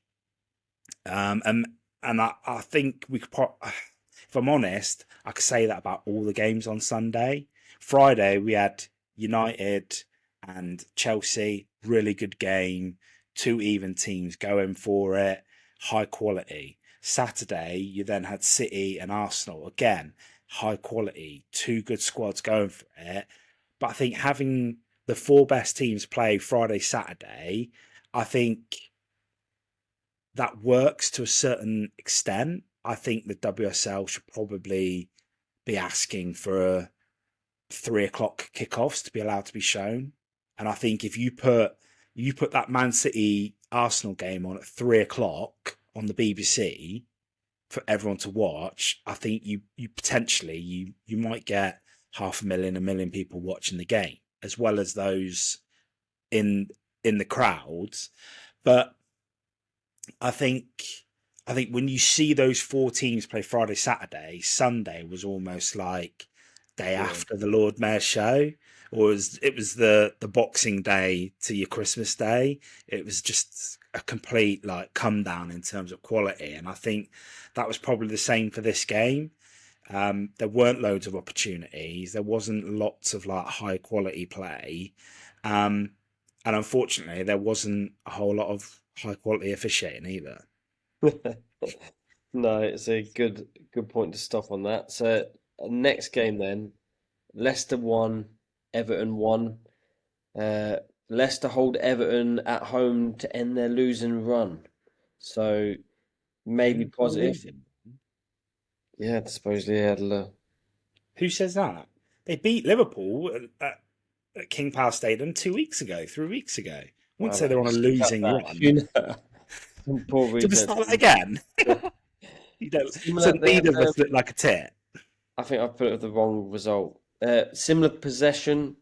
And I think we could, if I'm honest, I could say that about all the games on Sunday. Friday we had United and Chelsea, really good game, two even teams going for it, high quality. Saturday you then had City and Arsenal, again, high quality, two good squads going for it. But I think having the four best teams play Friday, Saturday, I think that works to a certain extent. I think the WSL should probably be asking for 3 o'clock kickoffs to be allowed to be shown. And I think if you put that Man City Arsenal game on at 3 o'clock on the BBC for everyone to watch, I think you potentially you might get 500,000, 1 million people watching the game, as well as those in the crowds. But I think when you see those four teams play Friday, Saturday, Sunday was almost like day after the Lord Mayor's show, or it was the Boxing Day to your Christmas Day. It was just a complete like come down in terms of quality, and I think that was probably the same for this game. There weren't loads of opportunities. There wasn't lots of like high quality play, and unfortunately, there wasn't a whole lot of high quality officiating either.
No, it's a good point to stop on that. So next game then, Leicester 1, Everton 1. Leicester hold Everton at home to end their losing run. So maybe positive. Yeah, supposedly had a
Who says that? They beat Liverpool at King Power Stadium 2 weeks ago, 3 weeks ago. I wouldn't say they're on a losing run.
Poor
Did we
reason.
start that again? So
Similar, they had,
neither of us look like a tit.
I think I put it with the wrong result. Similar possession.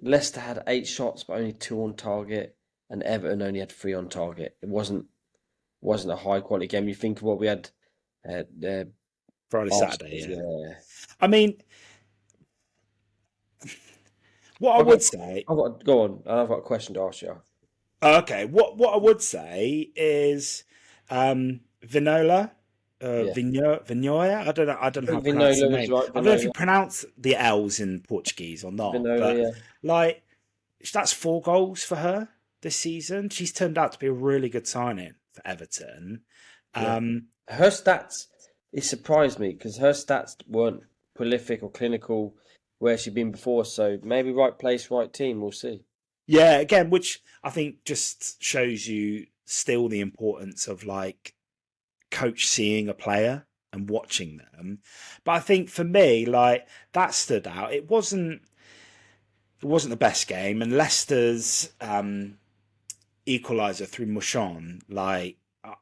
Leicester had 8 shots, but only 2 on target, and Everton only had 3 on target. It wasn't a high quality game. You think of what we had.
Friday, Saturday, yeah.
Yeah.
I mean, what I would say.
Go on. I've got a question to ask you.
Okay, what I would say is Vinola, Vignoia. I don't know how to pronounce the name.
Right,
I don't know if you pronounce the L's in Portuguese or not, but
yeah.
like that's 4 goals for her this season. She's turned out to be a really good signing for Everton.
Her stats, it surprised me because her stats weren't prolific or clinical where she'd been before. So maybe right place, right team. We'll see.
Yeah, again, which I think just shows you still the importance of like coach seeing a player and watching them. But I think for me, like that stood out. It wasn't the best game, and Leicester's equaliser through Mushon, like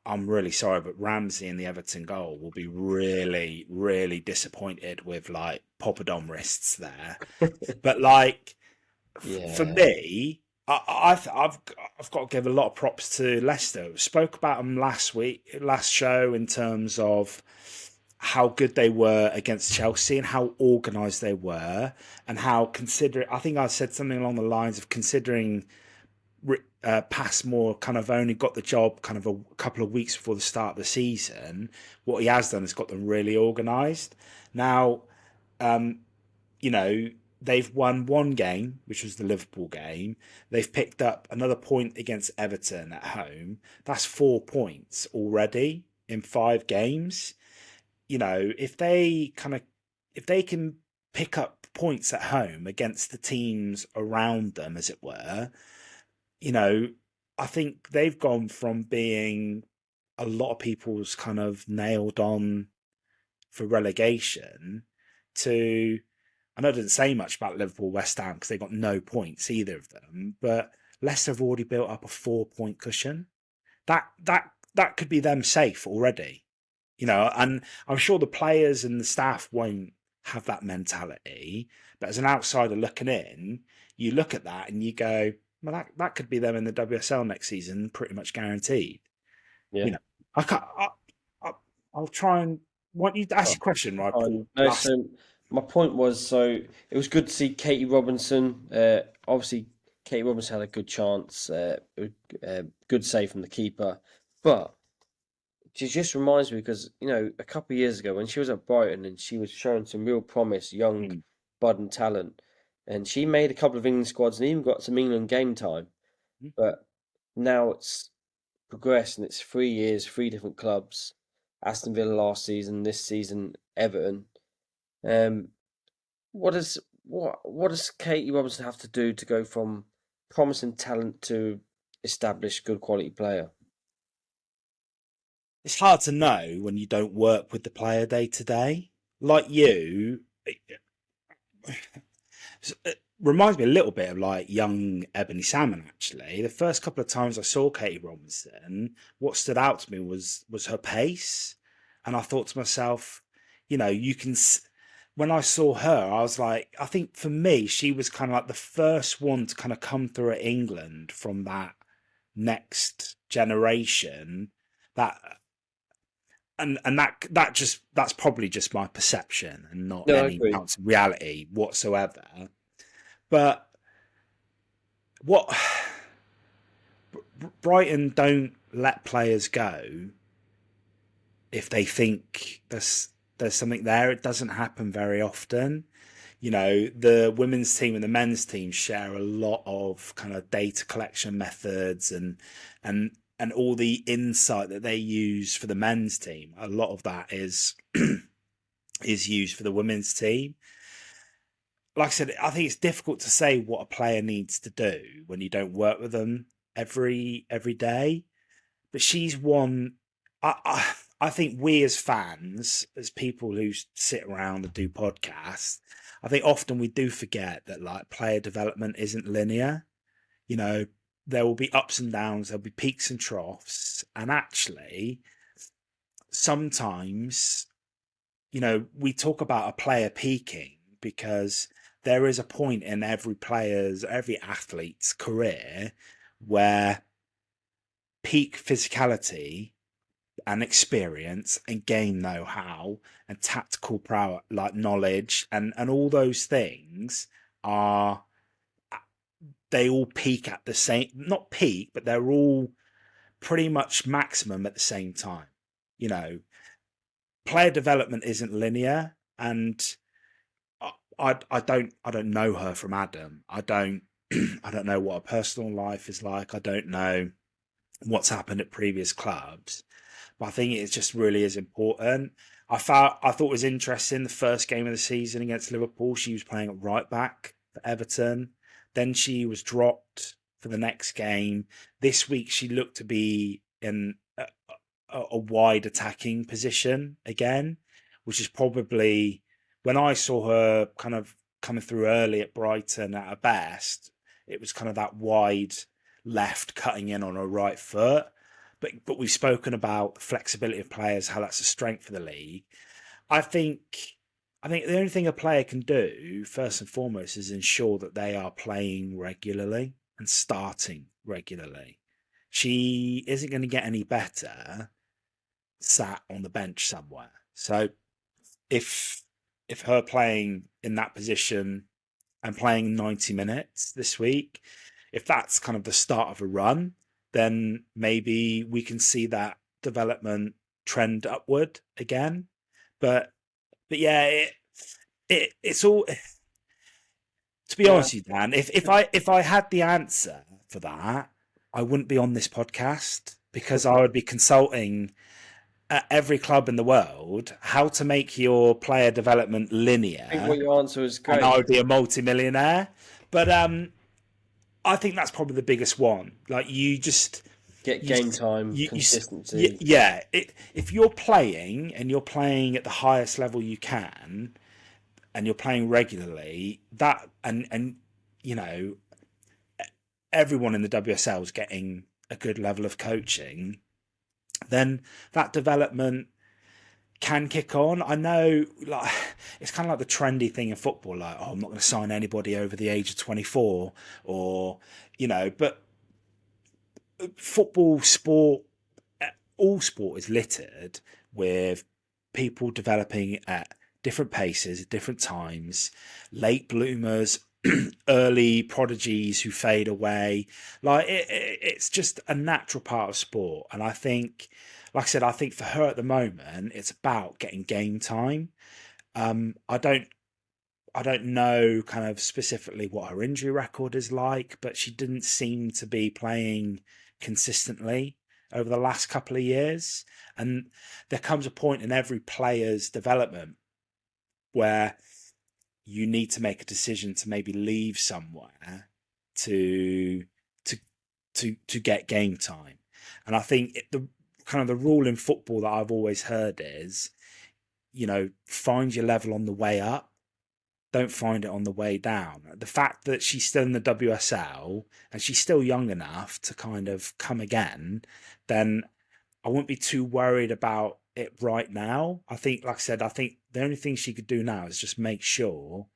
I'm really sorry, but Ramsey in the Everton goal will be really, really disappointed with like Poppadom wrists there. But like for me, I've got to give a lot of props to Leicester. Spoke about them last show, in terms of how good they were against Chelsea and how organised they were, and how I think I said something along the lines of considering Passmore kind of only got the job kind of a couple of weeks before the start of the season. What he has done is got them really organised. Now, they've won one game, which was the Liverpool game. They've picked up another point against Everton at home. That's 4 points already in 5 games. If they can pick up points at home against the teams around them, as it were, you know, I think they've gone from being a lot of people's kind of nailed on for relegation to, I know it doesn't say much about Liverpool, West Ham because they got no points, either of them, but Leicester have already built up a 4 point cushion. That could be them safe already, and I'm sure the players and the staff won't have that mentality. But as an outsider looking in, you look at that and you go, well, that could be them in the WSL next season, pretty much guaranteed.
Yeah.
You know, I can't. I'll try and want you to ask
Oh,
your question, right, Paul?
no, so my point was, so it was good to see Katie Robinson. Obviously, Katie Robinson had a good chance, good save from the keeper, but she just reminds me because a couple of years ago when she was at Brighton and she was showing some real promise, young
Mm,
budding talent, and she made a couple of England squads and even got some England game time.
mm.
But now it's progressed and it's 3 years, three different clubs. Aston Villa last season, this season Everton. Um, what does Katie Robinson have to do to go from promising talent to established good quality player?
It's hard to know when you don't work with the player day to day. Like you, it reminds me a little bit of like young Ebony Salmon. Actually, the first couple of times I saw Katie Robinson, what stood out to me was her pace, and I thought to myself, you can. When I saw her, I was like, I think for me, she was kind of like the first one to kind of come through at England from that next generation. That and that's probably just my perception and not
No, I
any
agree.
ounce of reality whatsoever. But what Brighton don't let players go if they think there's something there. It doesn't happen very often. The women's team and the men's team share a lot of kind of data collection methods and all the insight that they use for the men's team. A lot of that is is used for the women's team. Like I said, I think it's difficult to say what a player needs to do when you don't work with them every day. But she's one. I think we as fans, as people who sit around and do podcasts, I think often we do forget that like player development isn't linear. You know, there will be ups and downs, there'll be peaks and troughs, and actually, sometimes we talk about a player peaking because there is a point in every athlete's career where peak physicality and experience and game know-how and tactical power, like knowledge and all those things are, they all peak at the same, not peak, but they're all pretty much maximum at the same time. You know, player development isn't linear, and I don't know her from Adam. I don't I don't know what her personal life is like. I don't know what's happened at previous clubs. But I think it just really is important. I thought it was interesting the first game of the season against Liverpool. She was playing at right back for Everton. Then she was dropped for the next game. This week she looked to be in a wide attacking position again, which is probably, when I saw her kind of coming through early at Brighton at her best, it was kind of that wide left cutting in on her right foot. But we've spoken about the flexibility of players, how that's a strength for the league. I think I think the only thing a player can do, first and foremost, is ensure that they are playing regularly and starting regularly. She isn't going to get any better sat on the bench somewhere. So if if her playing in that position and playing 90 minutes this week, if that's kind of the start of a run, then maybe we can see that development trend upward again. But yeah, it's all, to be
Yeah,
honest with you, Dan. If I had the answer for that, I wouldn't be on this podcast because I would be consulting at every club in the world how to make your player development
I think what
linear,
your answer is
and I
great.
would be a multi-millionaire. But I think that's probably the biggest one. Like you just
Get
you
game time,
you
consistency.
yeah. If you're playing and you're playing at the highest level you can, and you're playing regularly, that and you know everyone in the WSL is getting a good level of coaching, then that development can kick on. I know, like it's kind of like the trendy thing in football, like oh, I'm not going to sign anybody over the age of 24, or but football sport, all sport is littered with people developing at different paces at different times, late bloomers, early prodigies who fade away. Like it's just a natural part of sport, and I think, like I said, I think for her at the moment, it's about getting game time. I don't know kind of specifically what her injury record is like, but she didn't seem to be playing consistently over the last couple of years. And there comes a point in every player's development where you need to make a decision to maybe leave somewhere to to to get game time. And I think the kind of the rule in football that I've always heard is, find your level on the way up, don't find it on the way down. The fact that she's still in the WSL and she's still young enough to kind of come again, then I wouldn't be too worried about it right now. I think, like I said, I think the only thing she could do now is just make sure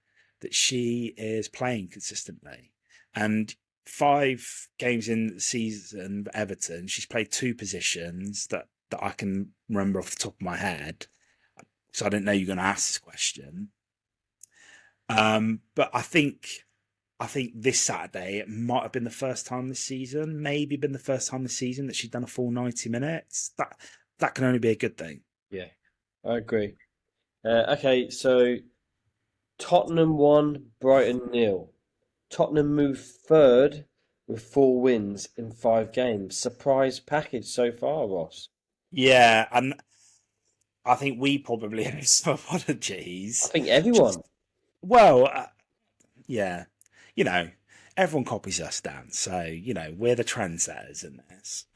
that she is playing consistently. And 5 games in the season, Everton, she's played 2 positions that I can remember off the top of my head. So I didn't know you were going to ask this question. But I think this Saturday it might have been the first time this season, maybe been the first time this season that she'd done a full 90 minutes. That can only be a good thing.
Yeah, I agree. Okay, so Tottenham 1, Brighton 0. Tottenham moved third with 4 wins in 5 games. Surprise package so far, Ross.
Yeah, and I think we probably owe some
I
apologies.
think
Just
everyone.
well, yeah, you know, everyone copies us, Dan. So we're the trendsetters in this.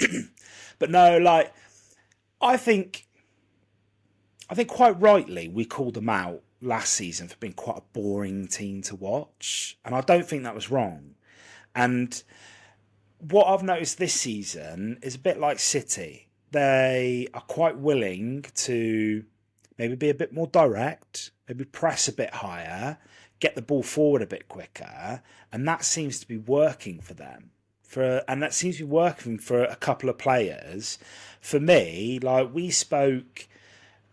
But no, like I think I think quite rightly we called them out last season for being quite a boring team to watch, and I don't think that was wrong. And what I've noticed this season is a bit like City. They are quite willing to maybe be a bit more direct, maybe press a bit higher, get the ball forward a bit quicker, and that seems to be working for them. And that seems to be working for a couple of players. For me, like we spoke,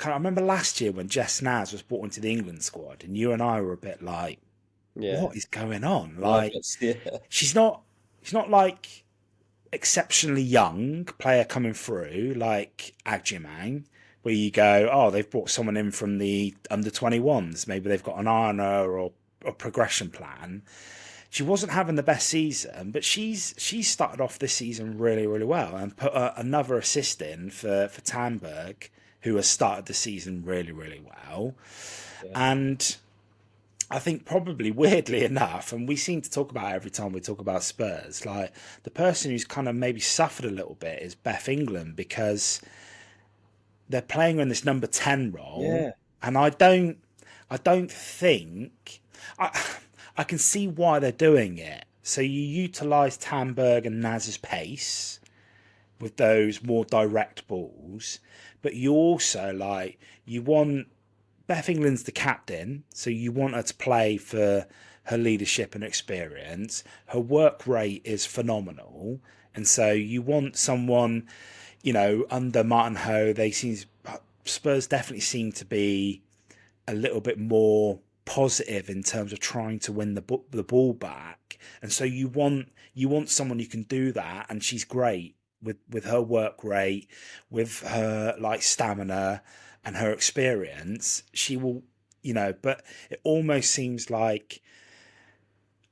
I remember last year when Jess Naz was brought into the England squad, and you and I were a bit like,
Yeah,
"What is going on?"
like
Like
it's yeah,
she's not, she's not like exceptionally young player coming through like Agyemang, where you go, oh, they've brought someone in from the under 21s. Maybe they've got an honor or a progression plan. She wasn't having the best season, but she's started off this season really, really well and put another assist in for Tamberg, who has started the season really, really well.
yeah.
And I think probably weirdly enough, and we seem to talk about it every time we talk about Spurs, like the person who's kind of maybe suffered a little bit is Beth England, because they're playing her in this number 10 role,
Yeah.
and I don't think I I can see why they're doing it. So you utilise Tamberg and Naz's pace with those more direct balls, but you also you want Beth England's the captain, so you want her to play for her leadership and experience. Her work rate is phenomenal, and so you want someone, under Martin Ho. Spurs definitely seem to be a little bit more positive in terms of trying to win the ball back, and so you want someone who can do that, and she's great with her work rate, with her stamina and her experience. She will, but it almost seems like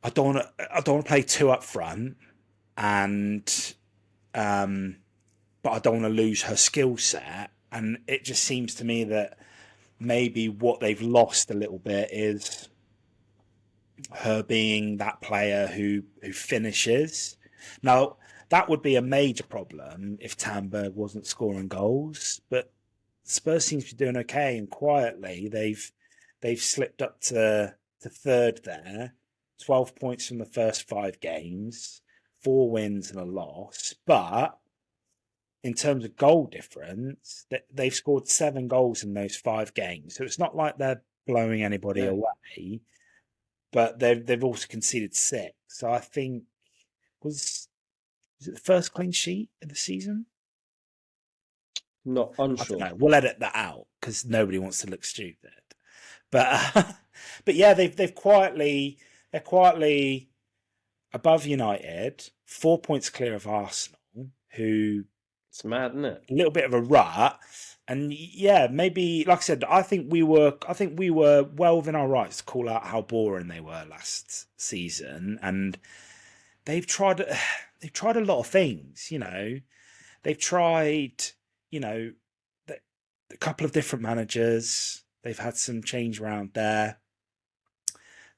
I don't want to play two up front, and but I don't want to lose her skill set, and it just seems to me that maybe what they've lost a little bit is her being that player who finishes. Now that would be a major problem if Tamberg wasn't scoring goals, but Spurs seems to be doing okay, and quietly they've slipped up to third there. 12 points from the first 5 games, 4 wins and a loss. But in terms of goal difference, they've scored 7 goals in those 5 games. So it's not like they're blowing anybody
Yeah.
away, but they've also conceded 6. So I think was it the first clean sheet of the season?
Not
I don't
unsure.
know. We'll edit that out because nobody wants to look stupid. But but yeah, they're quietly above United, 4 points clear of Arsenal, who
It's mad, isn't it?
a little bit of a rut. And yeah, maybe like I said, I think we were well within our rights to call out how boring they were last season, and they've tried a lot of things. They've tried you know a couple of different managers. They've had some change around there.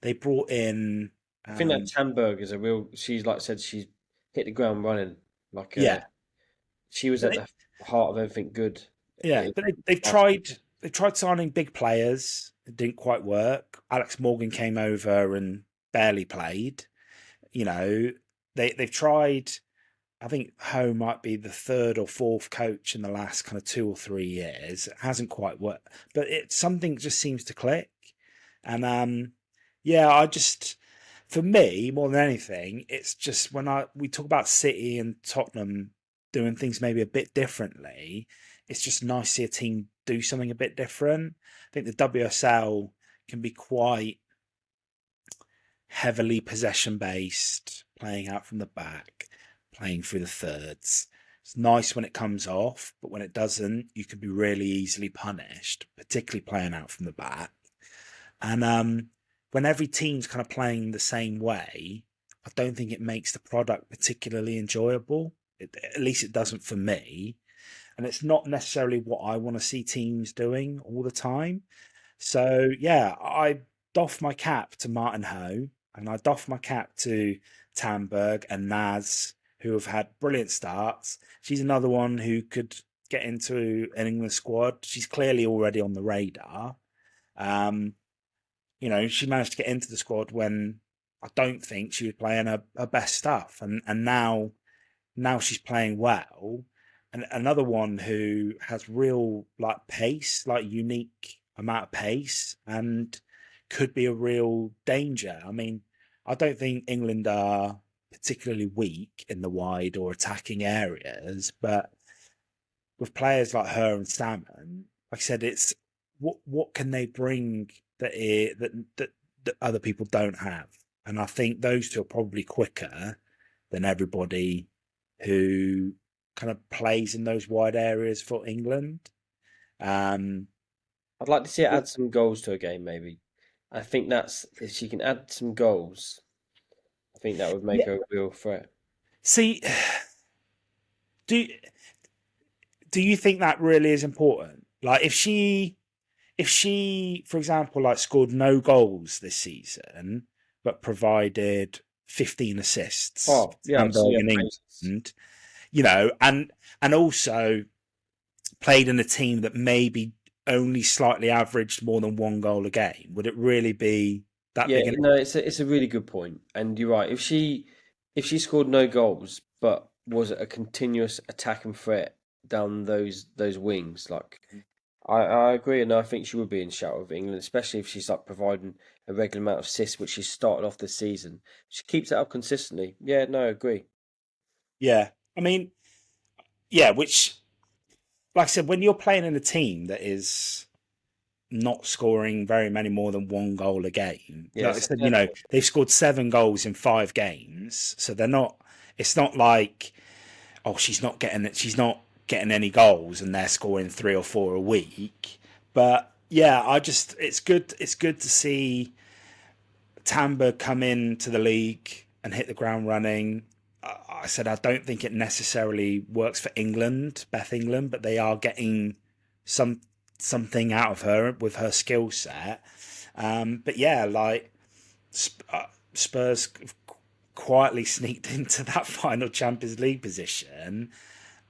They brought in
I think that Tamberg is a real. She's like I said, she's hit the ground running. Like
yeah,
she was
but
at the heart of everything good.
yeah,
in
but they've
last
tried signing big players. It didn't quite work. Alex Morgan came over and barely played. You know, they've tried. I think Ho might be the third or fourth coach in the last kind of 2 or 3 years. It hasn't quite worked, but something just seems to click. And yeah, for me more than anything, it's just when we talk about City and Tottenham doing things maybe a bit differently. It's just nice to see a team do something a bit different. I think the WSL can be quite heavily possession based, playing out from the back, playing through the thirds. It's nice when it comes off, but when it doesn't, you can be really easily punished, particularly playing out from the back. And when every team's kind of playing the same way, I don't think it makes the product particularly enjoyable. At least it doesn't for me. And it's not necessarily what I want to see teams doing all the time. So yeah, I doff my cap to Martin Ho, and I doff my cap to Tamberg and Naz, who have had brilliant starts. She's another one who could get into an England squad. She's clearly already on the radar. Um, she managed to get into the squad when I don't think she was playing her best stuff, and now she's playing well. And another one who has real like pace, like unique amount of pace, and could be a real danger. I mean, I don't think England are particularly weak in the wide or attacking areas, but with players like her and Salmon, like I said, it's what can they bring that other people don't have, and I think those two are probably quicker than everybody who kind of plays in those wide areas for England. Um,
I'd like to see her add some goals to a game, maybe. I think that's if she can add some goals, I think that would make
yeah.
her a real threat.
See, do do you think that really is important? Like, if she, for example, like scored no goals this season, but provided 15 assists
Oh,
to
yeah, I'd see
Hamburg
her
and
praises.
England, and also played in a team that maybe only slightly averaged more than 1 goal a game, would it really be that
Yeah,
big an
no, it's a really good point, and you're right. If she scored no goals, but was a continuous attacking threat down those wings, like I agree, and I think she would be in shout with England, especially if she's like providing a regular amount of assists, which she started off this season. She keeps it up consistently. Yeah, no, I agree.
Yeah. I mean, yeah, which, like I said, when you're playing in a team that is not scoring very many more than 1 goal a game,
Yeah,
like I
it's a
said,
fair point.
they've scored 7 goals in 5 games. So it's not like, oh, she's not getting any goals and they're scoring 3 or 4 a week. But yeah, it's good to see Tamba come into the league and hit the ground running. I said I don't think it necessarily works for England, Beth England, but they are getting some something out of her with her skill set. But yeah, like Spurs quietly sneaked into that final Champions League position,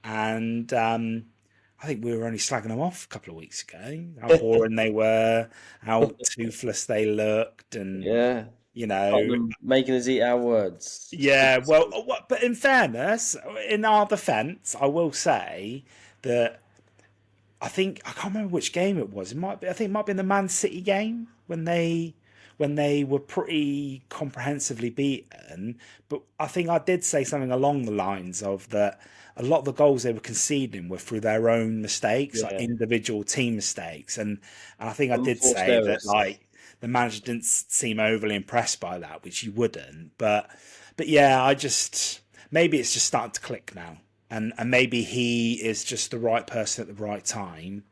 and I think we were only slagging them off a couple of weeks ago. How boring they were, how toothless they looked, and
Yeah.
you know,
Tottenham making us eat our words. It's good
yeah.
to
Well,
see.
but in fairness, in our defence, I will say that I can't remember which game it was. It might be. I think it might be in the Man City game when they were pretty comprehensively beaten. But I think I did say something along the lines of that a lot of the goals they were conceding were through their own mistakes, like
Yeah.
individual team mistakes. And I think I did
Unforced
say that
errors.
like the manager didn't seem overly impressed by that, which you wouldn't. But yeah, I just maybe it's just starting to click now. And maybe he is just the right person at the right time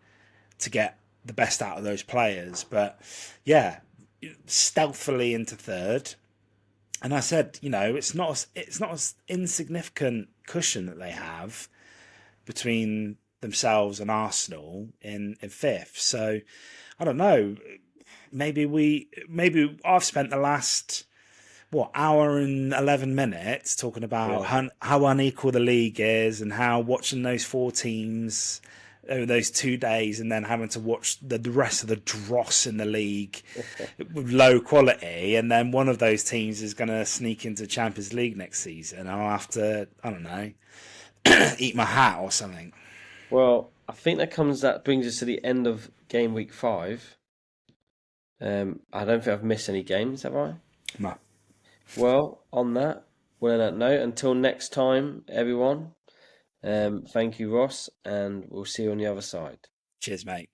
to get the best out of those players. But yeah, stealthily into third. And I said, it's not as insignificant cushion that they have between themselves and Arsenal in fifth. So I don't know. Maybe I've spent the last hour and 11 minutes talking about
Yeah.
how unequal the league is and how watching those four teams over those 2 days and then having to watch the rest of the dross in the league with low quality, and then one of those teams is going to sneak into Champions League next season. I'll have to, I don't know, eat my hat or something.
Well, I think that brings us to the end of game week 5. I don't think I've missed any games, have I?
No.
Well, on that, well, on that note, until next time, everyone, thank you, Ross, and we'll see you on the other side.
Cheers, mate.